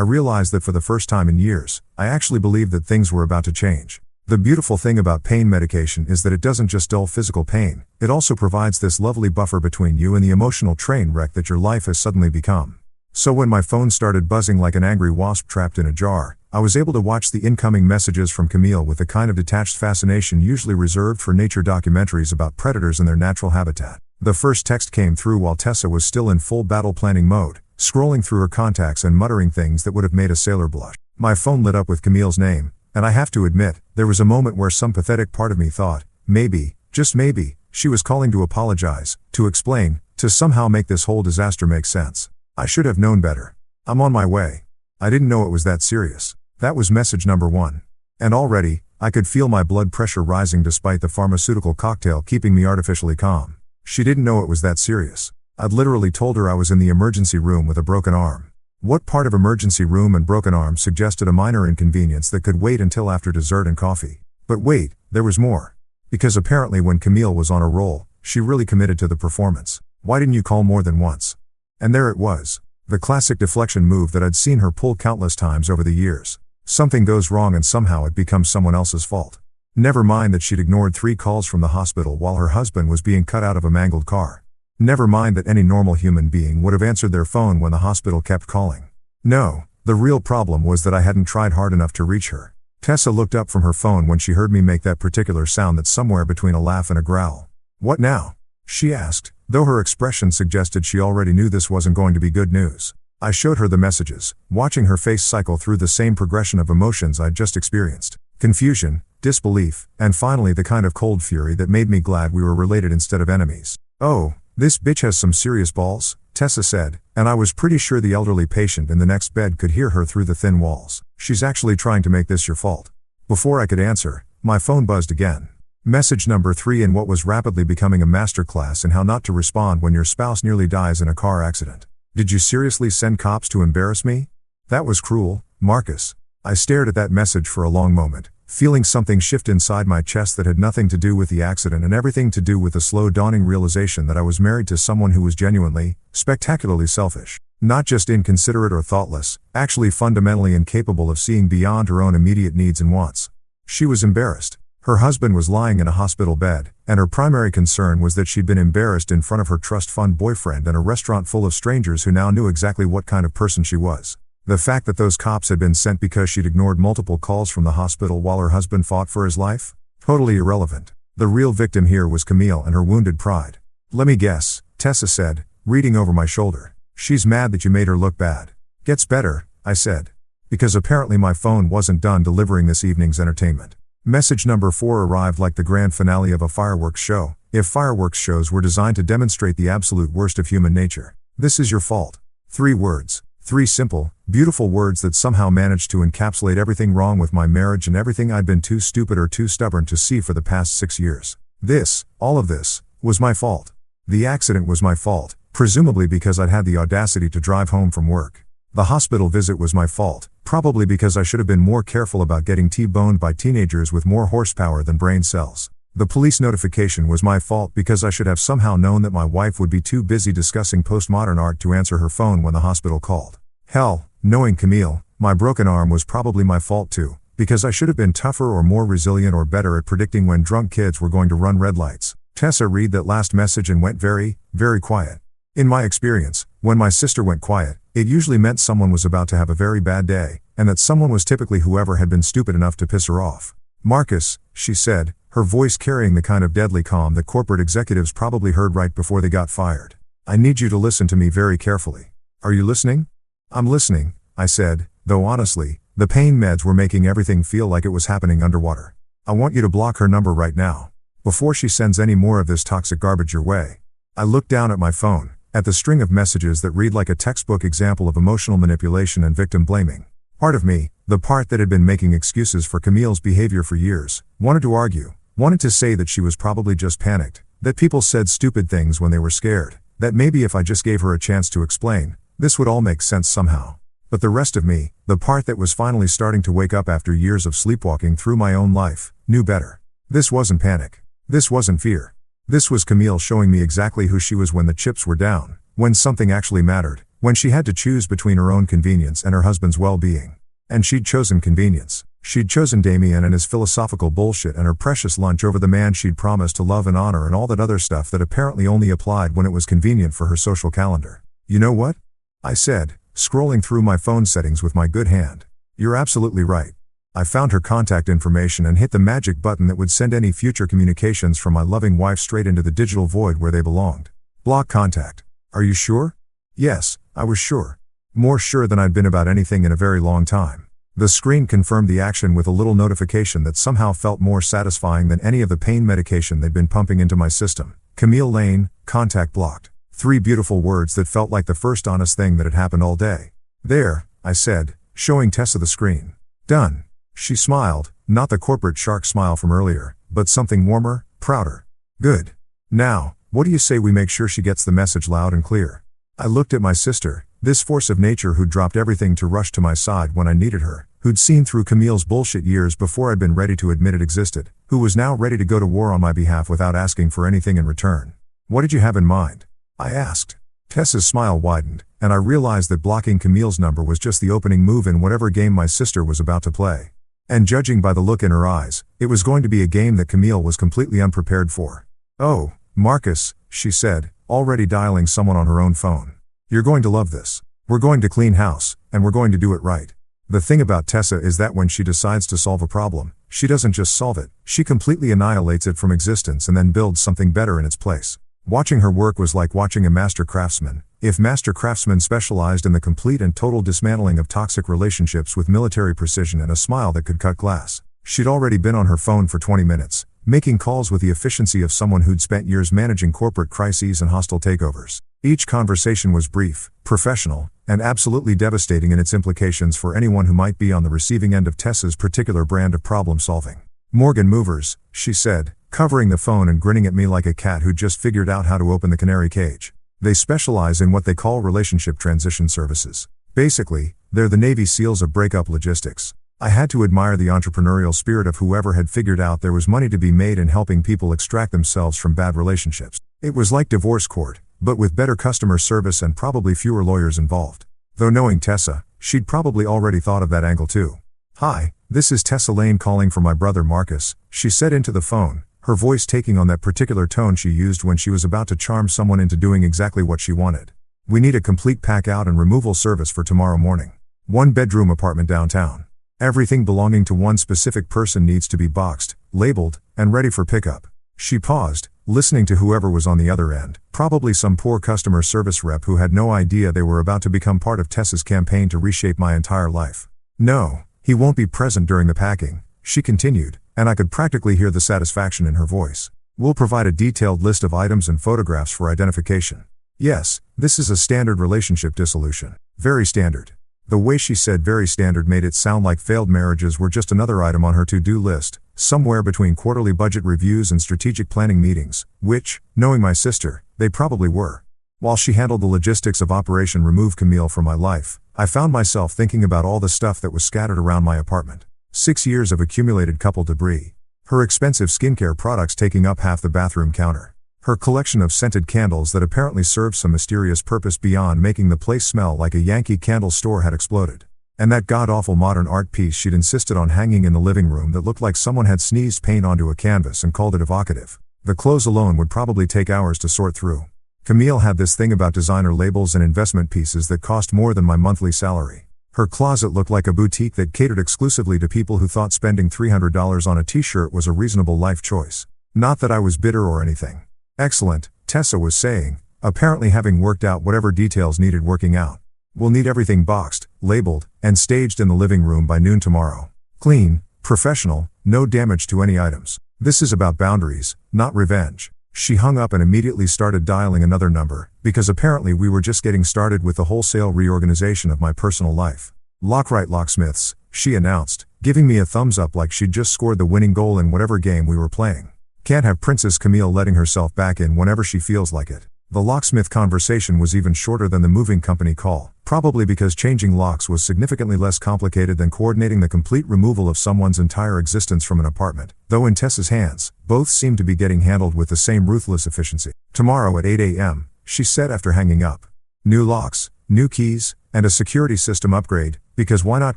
realized that for the first time in years, I actually believed that things were about to change. The beautiful thing about pain medication is that it doesn't just dull physical pain, it also provides this lovely buffer between you and the emotional train wreck that your life has suddenly become. So when my phone started buzzing like an angry wasp trapped in a jar, I was able to watch the incoming messages from Camille with the kind of detached fascination usually reserved for nature documentaries about predators and their natural habitat. The first text came through while Tessa was still in full battle planning mode, scrolling through her contacts and muttering things that would have made a sailor blush. My phone lit up with Camille's name, and I have to admit, there was a moment where some pathetic part of me thought, maybe, just maybe, she was calling to apologize, to explain, to somehow make this whole disaster make sense. I should have known better. I'm on my way. I didn't know it was that serious. That was message number 1. And already, I could feel my blood pressure rising despite the pharmaceutical cocktail keeping me artificially calm. She didn't know it was that serious. I'd literally told her I was in the emergency room with a broken arm. What part of emergency room and broken arm suggested a minor inconvenience that could wait until after dessert and coffee? But wait, there was more. Because apparently when Camille was on a roll, she really committed to the performance. Why didn't you call more than once? And there it was. The classic deflection move that I'd seen her pull countless times over the years. Something goes wrong and somehow it becomes someone else's fault. Never mind that she'd ignored 3 calls from the hospital while her husband was being cut out of a mangled car. Never mind that any normal human being would have answered their phone when the hospital kept calling. No, the real problem was that I hadn't tried hard enough to reach her. Tessa looked up from her phone when she heard me make that particular sound that's somewhere between a laugh and a growl. What now? She asked, though her expression suggested she already knew this wasn't going to be good news. I showed her the messages, watching her face cycle through the same progression of emotions I'd just experienced. Confusion, disbelief, and finally the kind of cold fury that made me glad we were related instead of enemies. Oh, this bitch has some serious balls, Tessa said, and I was pretty sure the elderly patient in the next bed could hear her through the thin walls. She's actually trying to make this your fault. Before I could answer, my phone buzzed again. Message number 3 in what was rapidly becoming a masterclass in how not to respond when your spouse nearly dies in a car accident. Did you seriously send cops to embarrass me? That was cruel, Marcus. I stared at that message for a long moment, feeling something shift inside my chest that had nothing to do with the accident and everything to do with the slow dawning realization that I was married to someone who was genuinely, spectacularly selfish. Not just inconsiderate or thoughtless, actually fundamentally incapable of seeing beyond her own immediate needs and wants. She was embarrassed. Her husband was lying in a hospital bed, and her primary concern was that she'd been embarrassed in front of her trust fund boyfriend and a restaurant full of strangers who now knew exactly what kind of person she was. The fact that those cops had been sent because she'd ignored multiple calls from the hospital while her husband fought for his life? Totally irrelevant. The real victim here was Camille and her wounded pride. Let me guess, Tessa said, reading over my shoulder. She's mad that you made her look bad. Gets better, I said. Because apparently my phone wasn't done delivering this evening's entertainment. Message number 4 arrived like the grand finale of a fireworks show, if fireworks shows were designed to demonstrate the absolute worst of human nature. This is your fault. 3 words. 3 simple, beautiful words that somehow managed to encapsulate everything wrong with my marriage and everything I'd been too stupid or too stubborn to see for the past 6 years. This, all of this, was my fault. The accident was my fault, presumably because I'd had the audacity to drive home from work. The hospital visit was my fault, probably because I should have been more careful about getting T-boned by teenagers with more horsepower than brain cells. The police notification was my fault because I should have somehow known that my wife would be too busy discussing postmodern art to answer her phone when the hospital called. Hell, knowing Camille, my broken arm was probably my fault too, because I should have been tougher or more resilient or better at predicting when drunk kids were going to run red lights. Tessa read that last message and went very, very quiet. In my experience, when my sister went quiet, it usually meant someone was about to have a very bad day, and that someone was typically whoever had been stupid enough to piss her off. Marcus, she said, her voice carrying the kind of deadly calm that corporate executives probably heard right before they got fired. I need you to listen to me very carefully. Are you listening? I'm listening, I said, though honestly, the pain meds were making everything feel like it was happening underwater. I want you to block her number right now, before she sends any more of this toxic garbage your way. I looked down at my phone, at the string of messages that read like a textbook example of emotional manipulation and victim blaming. Part of me, the part that had been making excuses for Camille's behavior for years, wanted to argue, wanted to say that she was probably just panicked, that people said stupid things when they were scared, that maybe if I just gave her a chance to explain, this would all make sense somehow. But the rest of me, the part that was finally starting to wake up after years of sleepwalking through my own life, knew better. This wasn't panic. This wasn't fear. This was Camille showing me exactly who she was when the chips were down, when something actually mattered, when she had to choose between her own convenience and her husband's well-being. And she'd chosen convenience. She'd chosen Damien and his philosophical bullshit and her precious lunch over the man she'd promised to love and honor and all that other stuff that apparently only applied when it was convenient for her social calendar. You know what? I said, scrolling through my phone settings with my good hand. You're absolutely right. I found her contact information and hit the magic button that would send any future communications from my loving wife straight into the digital void where they belonged. Block contact. Are you sure? Yes, I was sure. More sure than I'd been about anything in a very long time. The screen confirmed the action with a little notification that somehow felt more satisfying than any of the pain medication they'd been pumping into my system. Camille Lane, contact blocked. 3 beautiful words that felt like the first honest thing that had happened all day. There, I said, showing Tessa the screen. Done. She smiled, not the corporate shark smile from earlier, but something warmer, prouder. Good. Now, what do you say we make sure she gets the message loud and clear? I looked at my sister, this force of nature who'd dropped everything to rush to my side when I needed her, who'd seen through Camille's bullshit years before I'd been ready to admit it existed, who was now ready to go to war on my behalf without asking for anything in return. What did you have in mind? I asked. Tessa's smile widened, and I realized that blocking Camille's number was just the opening move in whatever game my sister was about to play. And judging by the look in her eyes, it was going to be a game that Camille was completely unprepared for. Oh, Marcus, she said, already dialing someone on her own phone. You're going to love this. We're going to clean house, and we're going to do it right. The thing about Tessa is that when she decides to solve a problem, she doesn't just solve it, she completely annihilates it from existence and then builds something better in its place. Watching her work was like watching a master craftsman, if master craftsmen specialized in the complete and total dismantling of toxic relationships with military precision and a smile that could cut glass. She'd already been on her phone for 20 minutes, making calls with the efficiency of someone who'd spent years managing corporate crises and hostile takeovers. Each conversation was brief, professional, and absolutely devastating in its implications for anyone who might be on the receiving end of Tessa's particular brand of problem solving. "Morgan Movers," she said, covering the phone and grinning at me like a cat who'd just figured out how to open the canary cage. "They specialize in what they call relationship transition services. Basically, they're the Navy SEALs of breakup logistics." I had to admire the entrepreneurial spirit of whoever had figured out there was money to be made in helping people extract themselves from bad relationships. It was like divorce court, but with better customer service and probably fewer lawyers involved. Though knowing Tessa, she'd probably already thought of that angle too. "Hi, this is Tessa Lane calling for my brother Marcus," she said into the phone, her voice taking on that particular tone she used when she was about to charm someone into doing exactly what she wanted. "We need a complete pack-out and removal service for tomorrow morning. 1-bedroom apartment downtown. Everything belonging to one specific person needs to be boxed, labeled, and ready for pickup." She paused, listening to whoever was on the other end, probably some poor customer service rep who had no idea they were about to become part of Tessa's campaign to reshape my entire life. "No, he won't be present during the packing," she continued, and I could practically hear the satisfaction in her voice. "We'll provide a detailed list of items and photographs for identification." Yes, this is a standard relationship dissolution. Very standard. The way she said very standard made it sound like failed marriages were just another item on her to-do list, somewhere between quarterly budget reviews and strategic planning meetings, which, knowing my sister, they probably were. While she handled the logistics of Operation Remove Camille from my life, I found myself thinking about all the stuff that was scattered around my apartment. 6 years of accumulated couple debris. Her expensive skincare products taking up half the bathroom counter. Her collection of scented candles that apparently served some mysterious purpose beyond making the place smell like a Yankee Candle store had exploded. And that god-awful modern art piece she'd insisted on hanging in the living room that looked like someone had sneezed paint onto a canvas and called it evocative. The clothes alone would probably take hours to sort through. Camille had this thing about designer labels and investment pieces that cost more than my monthly salary. Her closet looked like a boutique that catered exclusively to people who thought spending $300 on a t-shirt was a reasonable life choice. Not that I was bitter or anything. "Excellent," Tessa was saying, apparently having worked out whatever details needed working out. "We'll need everything boxed, labeled, and staged in the living room by noon tomorrow. Clean, professional, no damage to any items. This is about boundaries, not revenge." She hung up and immediately started dialing another number, because apparently we were just getting started with the wholesale reorganization of my personal life. "Lockright Locksmiths," she announced, giving me a thumbs up like she'd just scored the winning goal in whatever game we were playing. Can't have Princess Camille letting herself back in whenever she feels like it. The locksmith conversation was even shorter than the moving company call, probably because changing locks was significantly less complicated than coordinating the complete removal of someone's entire existence from an apartment, though in Tessa's hands, both seemed to be getting handled with the same ruthless efficiency. "Tomorrow at 8 a.m., she said after hanging up. "New locks, new keys, and a security system upgrade, because why not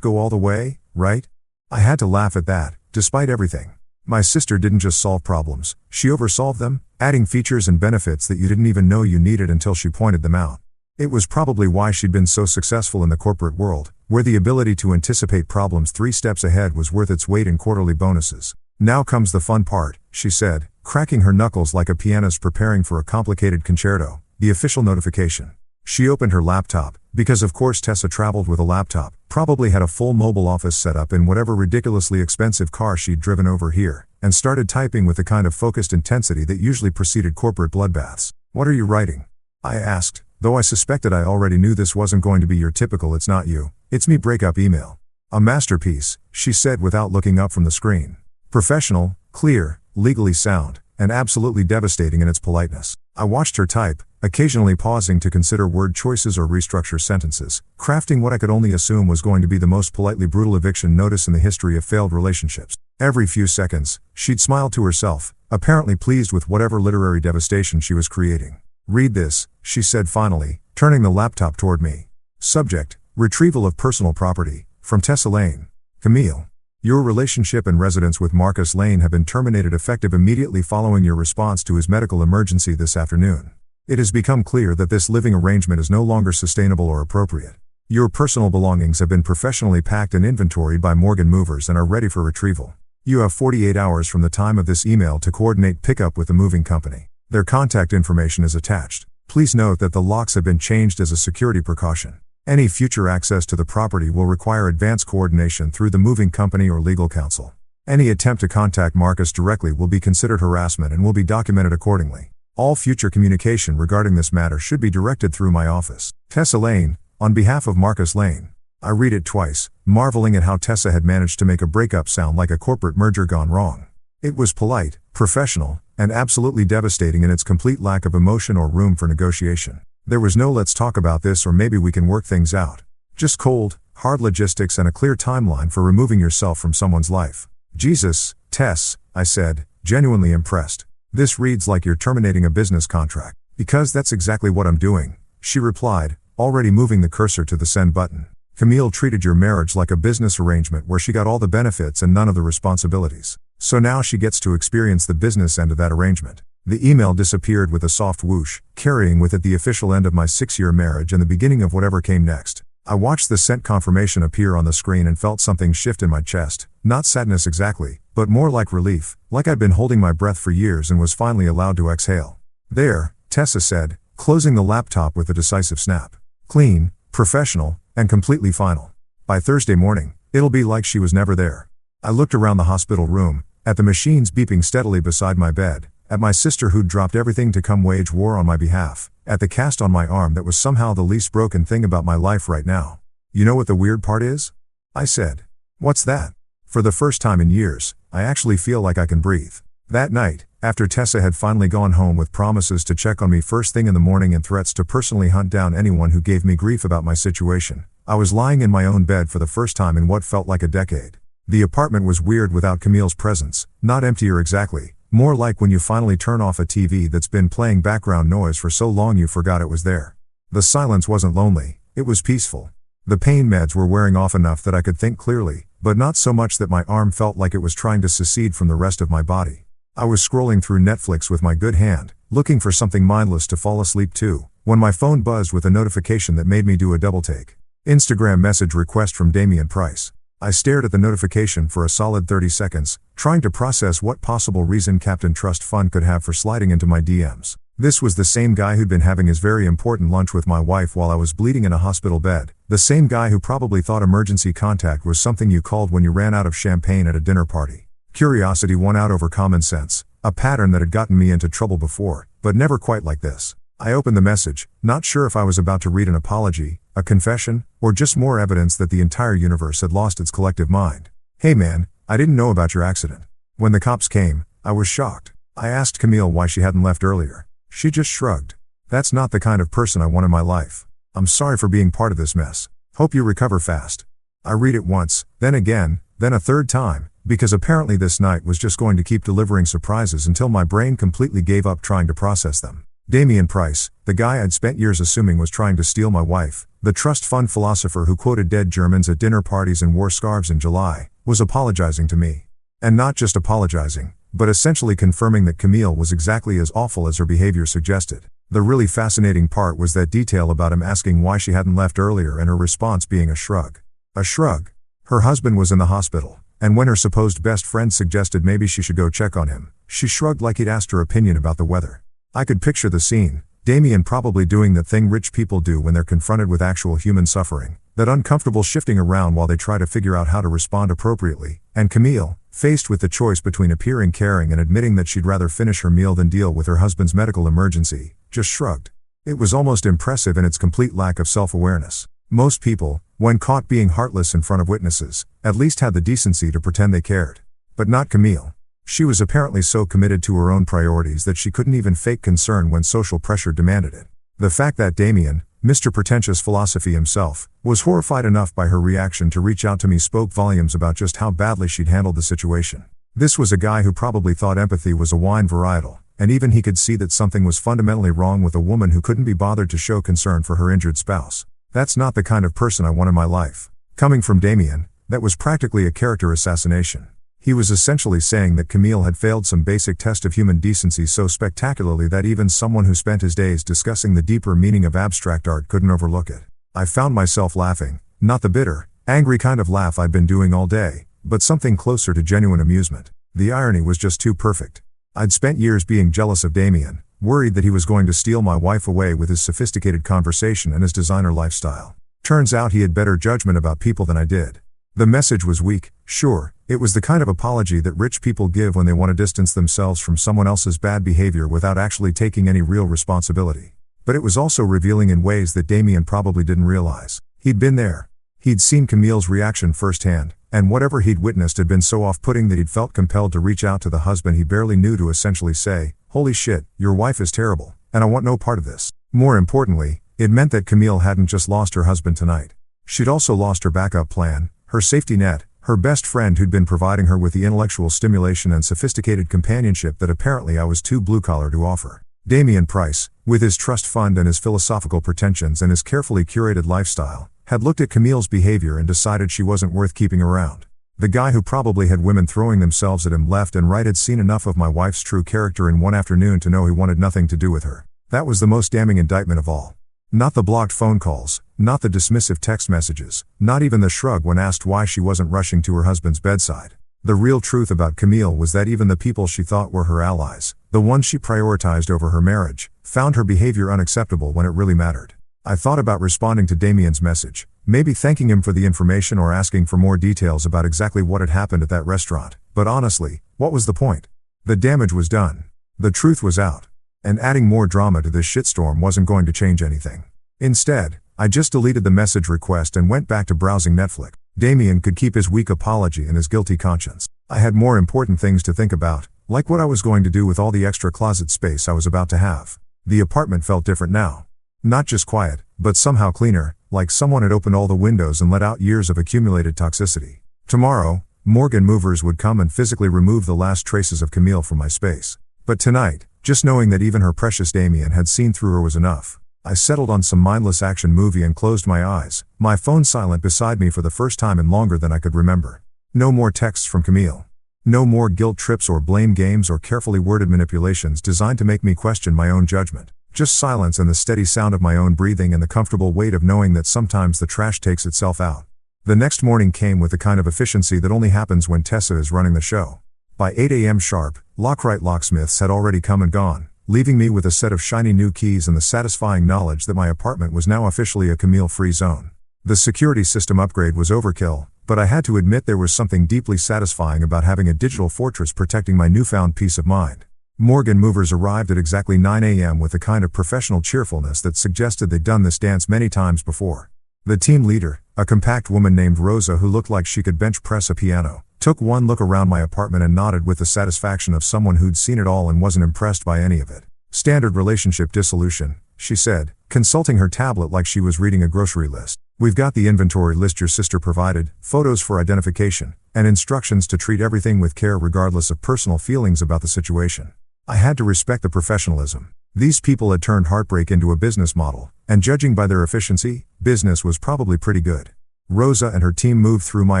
go all the way, right?" I had to laugh at that, despite everything. My sister didn't just solve problems, she oversolved them, adding features and benefits that you didn't even know you needed until she pointed them out. It was probably why she'd been so successful in the corporate world, where the ability to anticipate problems 3 steps ahead was worth its weight in quarterly bonuses. "Now comes the fun part," she said, cracking her knuckles like a pianist preparing for a complicated concerto, "the official notification." She opened her laptop, because of course Tessa traveled with a laptop, probably had a full mobile office set up in whatever ridiculously expensive car she'd driven over here, and started typing with the kind of focused intensity that usually preceded corporate bloodbaths. "What are you writing?" I asked, though I suspected I already knew this wasn't going to be your typical "it's not you, it's me" breakup email. "A masterpiece," she said without looking up from the screen. "Professional, clear, legally sound, and absolutely devastating in its politeness." I watched her type, occasionally pausing to consider word choices or restructure sentences, crafting what I could only assume was going to be the most politely brutal eviction notice in the history of failed relationships. Every few seconds, she'd smile to herself, apparently pleased with whatever literary devastation she was creating. "Read this," she said finally, turning the laptop toward me. Subject: Retrieval of personal property, from Tessa Lane. "Camille. Your relationship and residence with Marcus Lane have been terminated effective immediately following your response to his medical emergency this afternoon. It has become clear that this living arrangement is no longer sustainable or appropriate. Your personal belongings have been professionally packed and inventoried by Morgan Movers and are ready for retrieval. You have 48 hours from the time of this email to coordinate pickup with the moving company. Their contact information is attached. Please note that the locks have been changed as a security precaution. Any future access to the property will require advance coordination through the moving company or legal counsel. Any attempt to contact Marcus directly will be considered harassment and will be documented accordingly. All future communication regarding this matter should be directed through my office. Tessa Lane, on behalf of Marcus Lane. I read it twice, marveling at how Tessa had managed to make a breakup sound like a corporate merger gone wrong. It was polite, professional, and absolutely devastating in its complete lack of emotion or room for negotiation. There was no "let's talk about this or maybe we can work things out." Just cold, hard logistics and a clear timeline for removing yourself from someone's life. "Jesus, Tess," I said, genuinely impressed. "This reads like you're terminating a business contract." "Because that's exactly what I'm doing," she replied, already moving the cursor to the send button. "Camille treated your marriage like a business arrangement where she got all the benefits and none of the responsibilities. So now she gets to experience the business end of that arrangement." The email disappeared with a soft whoosh, carrying with it the official end of my 6-year marriage and the beginning of whatever came next. I watched the sent confirmation appear on the screen and felt something shift in my chest, not sadness exactly, but more like relief, like I'd been holding my breath for years and was finally allowed to exhale. "There," Tessa said, closing the laptop with a decisive snap. "Clean, professional, and completely final. By Thursday morning, it'll be like she was never there." I looked around the hospital room, at the machines beeping steadily beside my bed, at my sister who'd dropped everything to come wage war on my behalf, at the cast on my arm that was somehow the least broken thing about my life right now. "You know what the weird part is?" I said. "What's that?" "For the first time in years, I actually feel like I can breathe." That night, after Tessa had finally gone home with promises to check on me first thing in the morning and threats to personally hunt down anyone who gave me grief about my situation, I was lying in my own bed for the first time in what felt like a decade. The apartment was weird without Camille's presence, not emptier exactly, more like when you finally turn off a TV that's been playing background noise for so long you forgot it was there. The silence wasn't lonely, it was peaceful. The pain meds were wearing off enough that I could think clearly, but not so much that my arm felt like it was trying to secede from the rest of my body. I was scrolling through Netflix with my good hand, looking for something mindless to fall asleep to, when my phone buzzed with a notification that made me do a double take. Instagram message request from Damian Price. I stared at the notification for a solid 30 seconds, trying to process what possible reason Captain Trust Fund could have for sliding into my DMs. This was the same guy who'd been having his very important lunch with my wife while I was bleeding in a hospital bed, the same guy who probably thought emergency contact was something you called when you ran out of champagne at a dinner party. Curiosity won out over common sense, a pattern that had gotten me into trouble before, but never quite like this. I opened the message, not sure if I was about to read an apology, a confession, or just more evidence that the entire universe had lost its collective mind. "Hey man, I didn't know about your accident. When the cops came, I was shocked. I asked Camille why she hadn't left earlier. She just shrugged. That's not the kind of person I want in my life. I'm sorry for being part of this mess. Hope you recover fast." I read it once, then again, then a third time, because apparently this night was just going to keep delivering surprises until my brain completely gave up trying to process them. Damian Price, the guy I'd spent years assuming was trying to steal my wife, the trust fund philosopher who quoted dead Germans at dinner parties and wore scarves in July, was apologizing to me. And not just apologizing, but essentially confirming that Camille was exactly as awful as her behavior suggested. The really fascinating part was that detail about him asking why she hadn't left earlier and her response being a shrug. A shrug. Her husband was in the hospital, and when her supposed best friend suggested maybe she should go check on him, she shrugged like he'd asked her opinion about the weather. I could picture the scene, Damian probably doing that thing rich people do when they're confronted with actual human suffering, that uncomfortable shifting around while they try to figure out how to respond appropriately, and Camille, faced with the choice between appearing caring and admitting that she'd rather finish her meal than deal with her husband's medical emergency, just shrugged. It was almost impressive in its complete lack of self-awareness. Most people, when caught being heartless in front of witnesses, at least had the decency to pretend they cared. But not Camille. She was apparently so committed to her own priorities that she couldn't even fake concern when social pressure demanded it. The fact that Damian, Mr. Pretentious Philosophy himself, was horrified enough by her reaction to reach out to me spoke volumes about just how badly she'd handled the situation. This was a guy who probably thought empathy was a wine varietal, and even he could see that something was fundamentally wrong with a woman who couldn't be bothered to show concern for her injured spouse. That's not the kind of person I want in my life. Coming from Damian, that was practically a character assassination. He was essentially saying that Camille had failed some basic test of human decency so spectacularly that even someone who spent his days discussing the deeper meaning of abstract art couldn't overlook it. I found myself laughing, not the bitter, angry kind of laugh I'd been doing all day, but something closer to genuine amusement. The irony was just too perfect. I'd spent years being jealous of Damian, worried that he was going to steal my wife away with his sophisticated conversation and his designer lifestyle. Turns out he had better judgment about people than I did. The message was weak, sure, it was the kind of apology that rich people give when they want to distance themselves from someone else's bad behavior without actually taking any real responsibility. But it was also revealing in ways that Damien probably didn't realize. He'd been there. He'd seen Camille's reaction firsthand, and whatever he'd witnessed had been so off-putting that he'd felt compelled to reach out to the husband he barely knew to essentially say, "Holy shit, your wife is terrible, and I want no part of this." More importantly, it meant that Camille hadn't just lost her husband tonight. She'd also lost her backup plan, her safety net, her best friend who'd been providing her with the intellectual stimulation and sophisticated companionship that apparently I was too blue-collar to offer. Damien Price, with his trust fund and his philosophical pretensions and his carefully curated lifestyle, had looked at Camille's behavior and decided she wasn't worth keeping around. The guy who probably had women throwing themselves at him left and right had seen enough of my wife's true character in one afternoon to know he wanted nothing to do with her. That was the most damning indictment of all. Not the blocked phone calls, not the dismissive text messages, not even the shrug when asked why she wasn't rushing to her husband's bedside. The real truth about Camille was that even the people she thought were her allies, the ones she prioritized over her marriage, found her behavior unacceptable when it really mattered. I thought about responding to Damien's message, maybe thanking him for the information or asking for more details about exactly what had happened at that restaurant, but honestly, what was the point? The damage was done. The truth was out. And adding more drama to this shitstorm wasn't going to change anything. Instead, I just deleted the message request and went back to browsing Netflix. Damien could keep his weak apology and his guilty conscience. I had more important things to think about, like what I was going to do with all the extra closet space I was about to have. The apartment felt different now. Not just quiet, but somehow cleaner, like someone had opened all the windows and let out years of accumulated toxicity. Tomorrow, Morgan movers would come and physically remove the last traces of Camille from my space. But tonight, just knowing that even her precious Damien had seen through her was enough. I settled on some mindless action movie and closed my eyes, my phone silent beside me for the first time in longer than I could remember. No more texts from Camille. No more guilt trips or blame games or carefully worded manipulations designed to make me question my own judgment. Just silence and the steady sound of my own breathing and the comfortable weight of knowing that sometimes the trash takes itself out. The next morning came with the kind of efficiency that only happens when Tessa is running the show. By 8 a.m. sharp, Lockright locksmiths had already come and gone, leaving me with a set of shiny new keys and the satisfying knowledge that my apartment was now officially a Camille-free zone. The security system upgrade was overkill, but I had to admit there was something deeply satisfying about having a digital fortress protecting my newfound peace of mind. Morgan movers arrived at exactly 9 a.m. with the kind of professional cheerfulness that suggested they'd done this dance many times before. The team leader, a compact woman named Rosa who looked like she could bench press a piano, took one look around my apartment and nodded with the satisfaction of someone who'd seen it all and wasn't impressed by any of it. "Standard relationship dissolution," she said, consulting her tablet like she was reading a grocery list. "We've got the inventory list your sister provided, photos for identification, and instructions to treat everything with care regardless of personal feelings about the situation." I had to respect the professionalism. These people had turned heartbreak into a business model, and judging by their efficiency, business was probably pretty good. Rosa and her team moved through my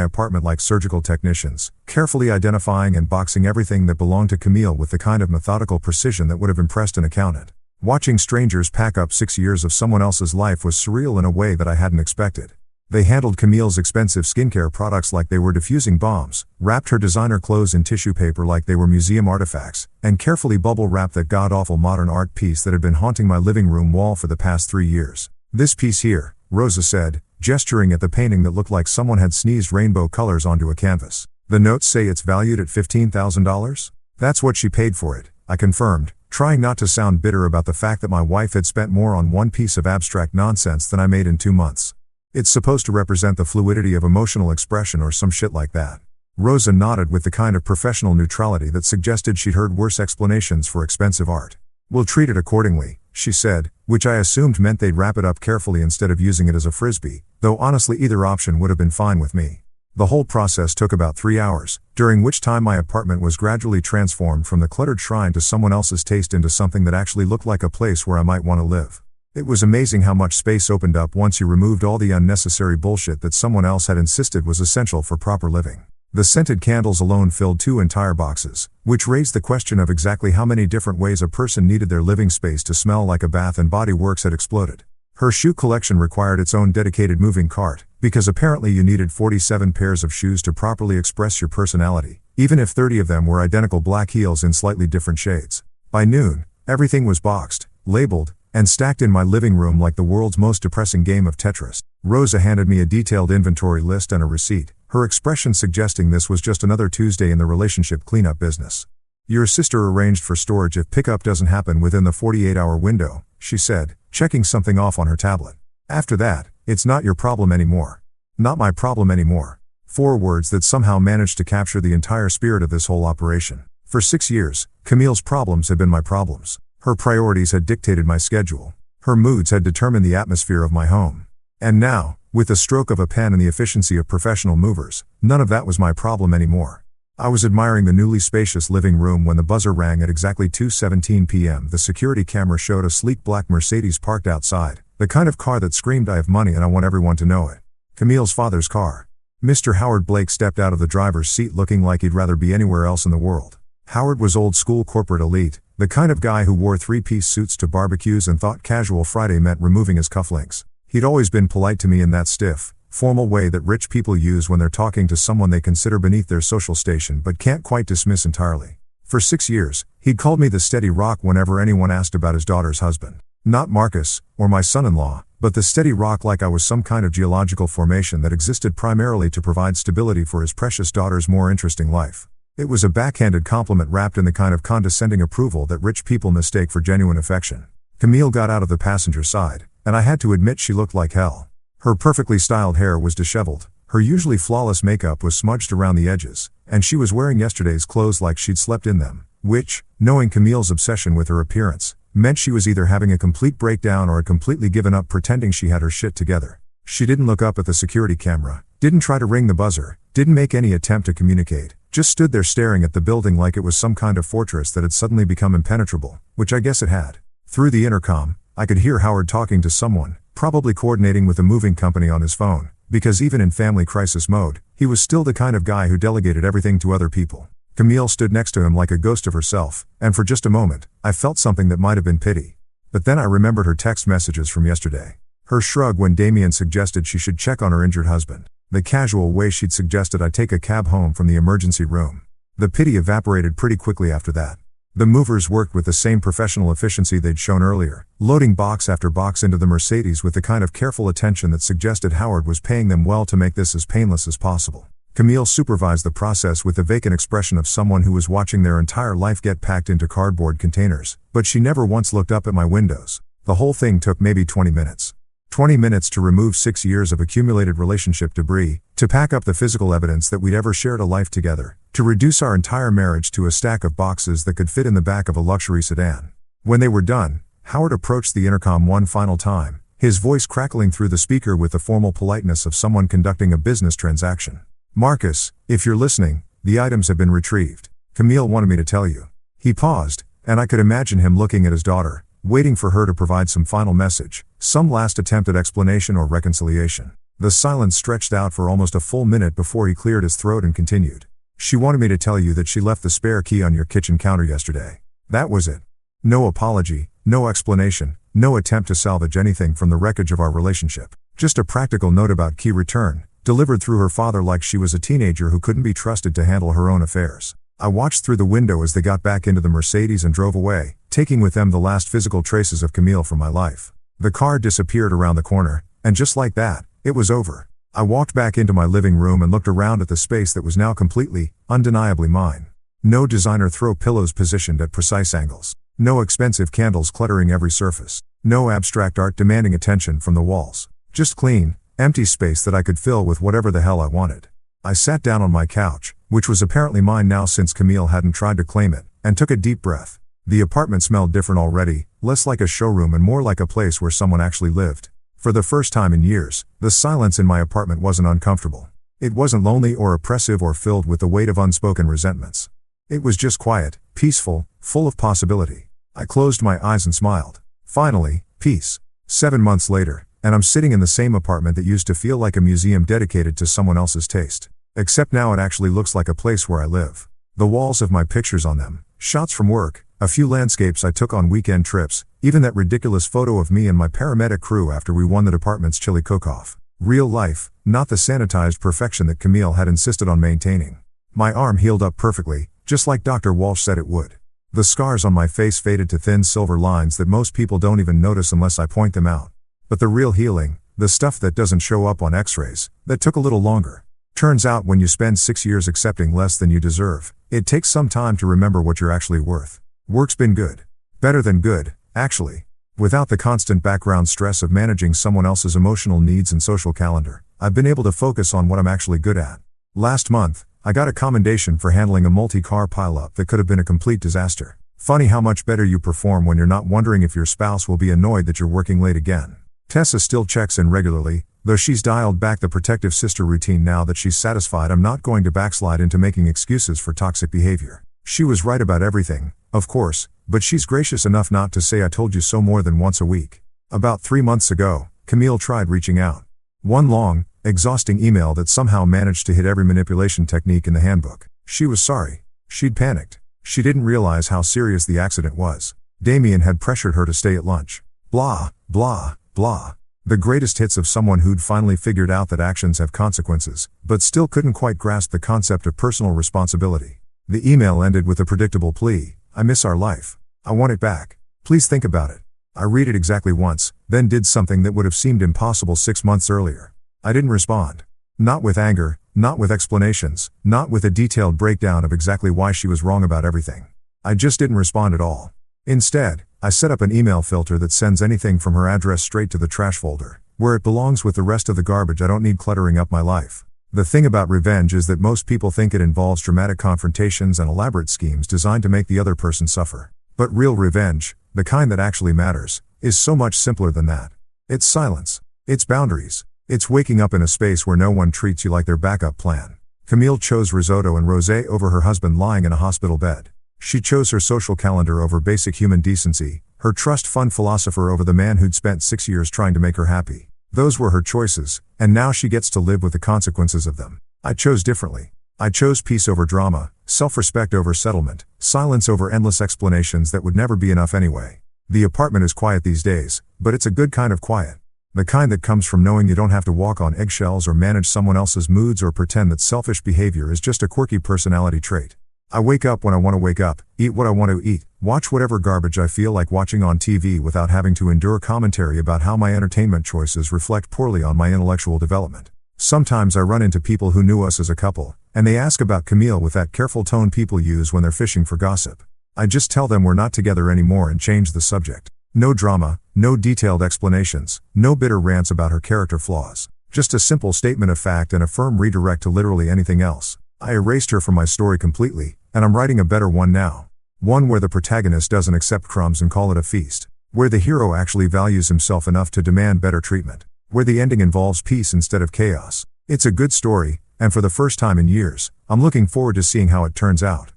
apartment like surgical technicians, carefully identifying and boxing everything that belonged to Camille with the kind of methodical precision that would have impressed an accountant. Watching strangers pack up 6 years of someone else's life was surreal in a way that I hadn't expected. They handled Camille's expensive skincare products like they were diffusing bombs, wrapped her designer clothes in tissue paper like they were museum artifacts, and carefully bubble-wrapped that god-awful modern art piece that had been haunting my living room wall for the past 3 years. "This piece here," Rosa said, gesturing at the painting that looked like someone had sneezed rainbow colors onto a canvas. "The notes say it's valued at $15,000? "That's what she paid for it," I confirmed, trying not to sound bitter about the fact that my wife had spent more on one piece of abstract nonsense than I made in 2 months. "It's supposed to represent the fluidity of emotional expression or some shit like that." Rosa nodded with the kind of professional neutrality that suggested she'd heard worse explanations for expensive art. "We'll treat it accordingly," she said, which I assumed meant they'd wrap it up carefully instead of using it as a frisbee, though honestly either option would have been fine with me. The whole process took about 3 hours, during which time my apartment was gradually transformed from the cluttered shrine to someone else's taste into something that actually looked like a place where I might want to live. It was amazing how much space opened up once you removed all the unnecessary bullshit that someone else had insisted was essential for proper living. The scented candles alone filled 2 entire boxes, which raised the question of exactly how many different ways a person needed their living space to smell like a Bath and Body Works had exploded. Her shoe collection required its own dedicated moving cart, because apparently you needed 47 pairs of shoes to properly express your personality, even if 30 of them were identical black heels in slightly different shades. By noon, everything was boxed, labeled, and stacked in my living room like the world's most depressing game of Tetris. Rosa handed me a detailed inventory list and a receipt, her expression suggesting this was just another Tuesday in the relationship cleanup business. Your sister arranged for storage if pickup doesn't happen within the 48-hour window, she said, checking something off on her tablet. After that, it's not your problem anymore. Not my problem anymore. 4 words that somehow managed to capture the entire spirit of this whole operation. For 6 years, Camille's problems had been my problems. Her priorities had dictated my schedule. Her moods had determined the atmosphere of my home. And now, with the stroke of a pen and the efficiency of professional movers, none of that was my problem anymore. I was admiring the newly spacious living room when the buzzer rang at exactly 2:17 p.m. The security camera showed a sleek black Mercedes parked outside, the kind of car that screamed, "I have money and I want everyone to know it." Camille's father's car. Mr. Howard Blake stepped out of the driver's seat looking like he'd rather be anywhere else in the world. Howard was old school corporate elite, the kind of guy who wore 3-piece suits to barbecues and thought casual Friday meant removing his cufflinks. He'd always been polite to me in that stiff, formal way that rich people use when they're talking to someone they consider beneath their social station but can't quite dismiss entirely. For 6 years, he'd called me the steady rock whenever anyone asked about his daughter's husband. Not Marcus, or my son-in-law, but the steady rock, like I was some kind of geological formation that existed primarily to provide stability for his precious daughter's more interesting life. It was a backhanded compliment wrapped in the kind of condescending approval that rich people mistake for genuine affection. Camille got out of the passenger side, and I had to admit she looked like hell. Her perfectly styled hair was disheveled, her usually flawless makeup was smudged around the edges, and she was wearing yesterday's clothes like she'd slept in them, which, knowing Camille's obsession with her appearance, meant she was either having a complete breakdown or had completely given up pretending she had her shit together. She didn't look up at the security camera, didn't try to ring the buzzer, didn't make any attempt to communicate, just stood there staring at the building like it was some kind of fortress that had suddenly become impenetrable, which I guess it had. Through the intercom, I could hear Howard talking to someone, probably coordinating with a moving company on his phone, because even in family crisis mode, he was still the kind of guy who delegated everything to other people. Camille stood next to him like a ghost of herself, and for just a moment, I felt something that might have been pity. But then I remembered her text messages from yesterday. Her shrug when Damien suggested she should check on her injured husband. The casual way she'd suggested I take a cab home from the emergency room. The pity evaporated pretty quickly after that. The movers worked with the same professional efficiency they'd shown earlier, loading box after box into the Mercedes with the kind of careful attention that suggested Howard was paying them well to make this as painless as possible. Camille supervised the process with the vacant expression of someone who was watching their entire life get packed into cardboard containers, but she never once looked up at my windows. The whole thing took maybe 20 minutes. 20 minutes to remove 6 years of accumulated relationship debris, to pack up the physical evidence that we'd ever shared a life together, to reduce our entire marriage to a stack of boxes that could fit in the back of a luxury sedan. When they were done, Howard approached the intercom one final time, his voice crackling through the speaker with the formal politeness of someone conducting a business transaction. "Marcus, if you're listening, the items have been retrieved. Camille wanted me to tell you." He paused, and I could imagine him looking at his daughter, waiting for her to provide some final message, some last attempt at explanation or reconciliation. The silence stretched out for almost a full minute before he cleared his throat and continued. "She wanted me to tell you that she left the spare key on your kitchen counter yesterday. That was it. No apology, no explanation, no attempt to salvage anything from the wreckage of our relationship. Just a practical note about key return, delivered through her father like she was a teenager who couldn't be trusted to handle her own affairs." I watched through the window as they got back into the Mercedes and drove away, taking with them the last physical traces of Camille from my life. The car disappeared around the corner, and just like that, it was over. I walked back into my living room and looked around at the space that was now completely, undeniably mine. No designer throw pillows positioned at precise angles. No expensive candles cluttering every surface. No abstract art demanding attention from the walls. Just clean, empty space that I could fill with whatever the hell I wanted. I sat down on my couch, which was apparently mine now since Camille hadn't tried to claim it, and took a deep breath. The apartment smelled different already, less like a showroom and more like a place where someone actually lived. For the first time in years, the silence in my apartment wasn't uncomfortable. It wasn't lonely or oppressive or filled with the weight of unspoken resentments. It was just quiet, peaceful, full of possibility. I closed my eyes and smiled. Finally, peace. 7 months later, and I'm sitting in the same apartment that used to feel like a museum dedicated to someone else's taste. Except now it actually looks like a place where I live. The walls have my pictures on them, shots from work, a few landscapes I took on weekend trips, even that ridiculous photo of me and my paramedic crew after we won the department's chili cook-off. Real life, not the sanitized perfection that Camille had insisted on maintaining. My arm healed up perfectly, just like Dr. Walsh said it would. The scars on my face faded to thin silver lines that most people don't even notice unless I point them out. But the real healing, the stuff that doesn't show up on x-rays, that took a little longer. Turns out when you spend 6 years accepting less than you deserve, it takes some time to remember what you're actually worth. Work's been good. Better than good, actually. Without the constant background stress of managing someone else's emotional needs and social calendar, I've been able to focus on what I'm actually good at. Last month, I got a commendation for handling a multi-car pileup that could have been a complete disaster. Funny how much better you perform when you're not wondering if your spouse will be annoyed that you're working late again. Tessa still checks in regularly, though she's dialed back the protective sister routine now that she's satisfied I'm not going to backslide into making excuses for toxic behavior. She was right about everything, of course, but she's gracious enough not to say I told you so more than once a week. About 3 months ago, Camille tried reaching out. One long, exhausting email that somehow managed to hit every manipulation technique in the handbook. She was sorry. She'd panicked. She didn't realize how serious the accident was. Damien had pressured her to stay at lunch. Blah, blah, blah. The greatest hits of someone who'd finally figured out that actions have consequences, but still couldn't quite grasp the concept of personal responsibility. The email ended with a predictable plea: I miss our life. I want it back. Please think about it. I read it exactly once, then did something that would have seemed impossible 6 months earlier. I didn't respond. Not with anger, not with explanations, not with a detailed breakdown of exactly why she was wrong about everything. I just didn't respond at all. Instead, I set up an email filter that sends anything from her address straight to the trash folder, where it belongs with the rest of the garbage I don't need cluttering up my life. The thing about revenge is that most people think it involves dramatic confrontations and elaborate schemes designed to make the other person suffer. But real revenge, the kind that actually matters, is so much simpler than that. It's silence. It's boundaries. It's waking up in a space where no one treats you like their backup plan. Camille chose risotto and rosé over her husband lying in a hospital bed. She chose her social calendar over basic human decency, her trust fund philosopher over the man who'd spent 6 years trying to make her happy. Those were her choices, and now she gets to live with the consequences of them. I chose differently. I chose peace over drama, self-respect over settlement, silence over endless explanations that would never be enough anyway. The apartment is quiet these days, but it's a good kind of quiet. The kind that comes from knowing you don't have to walk on eggshells or manage someone else's moods or pretend that selfish behavior is just a quirky personality trait. I wake up when I want to wake up, eat what I want to eat, watch whatever garbage I feel like watching on TV without having to endure commentary about how my entertainment choices reflect poorly on my intellectual development. Sometimes I run into people who knew us as a couple, and they ask about Camille with that careful tone people use when they're fishing for gossip. I just tell them we're not together anymore and change the subject. No drama, no detailed explanations, no bitter rants about her character flaws. Just a simple statement of fact and a firm redirect to literally anything else. I erased her from my story completely, and I'm writing a better one now. One where the protagonist doesn't accept crumbs and call it a feast. Where the hero actually values himself enough to demand better treatment. Where the ending involves peace instead of chaos. It's a good story, and for the first time in years, I'm looking forward to seeing how it turns out.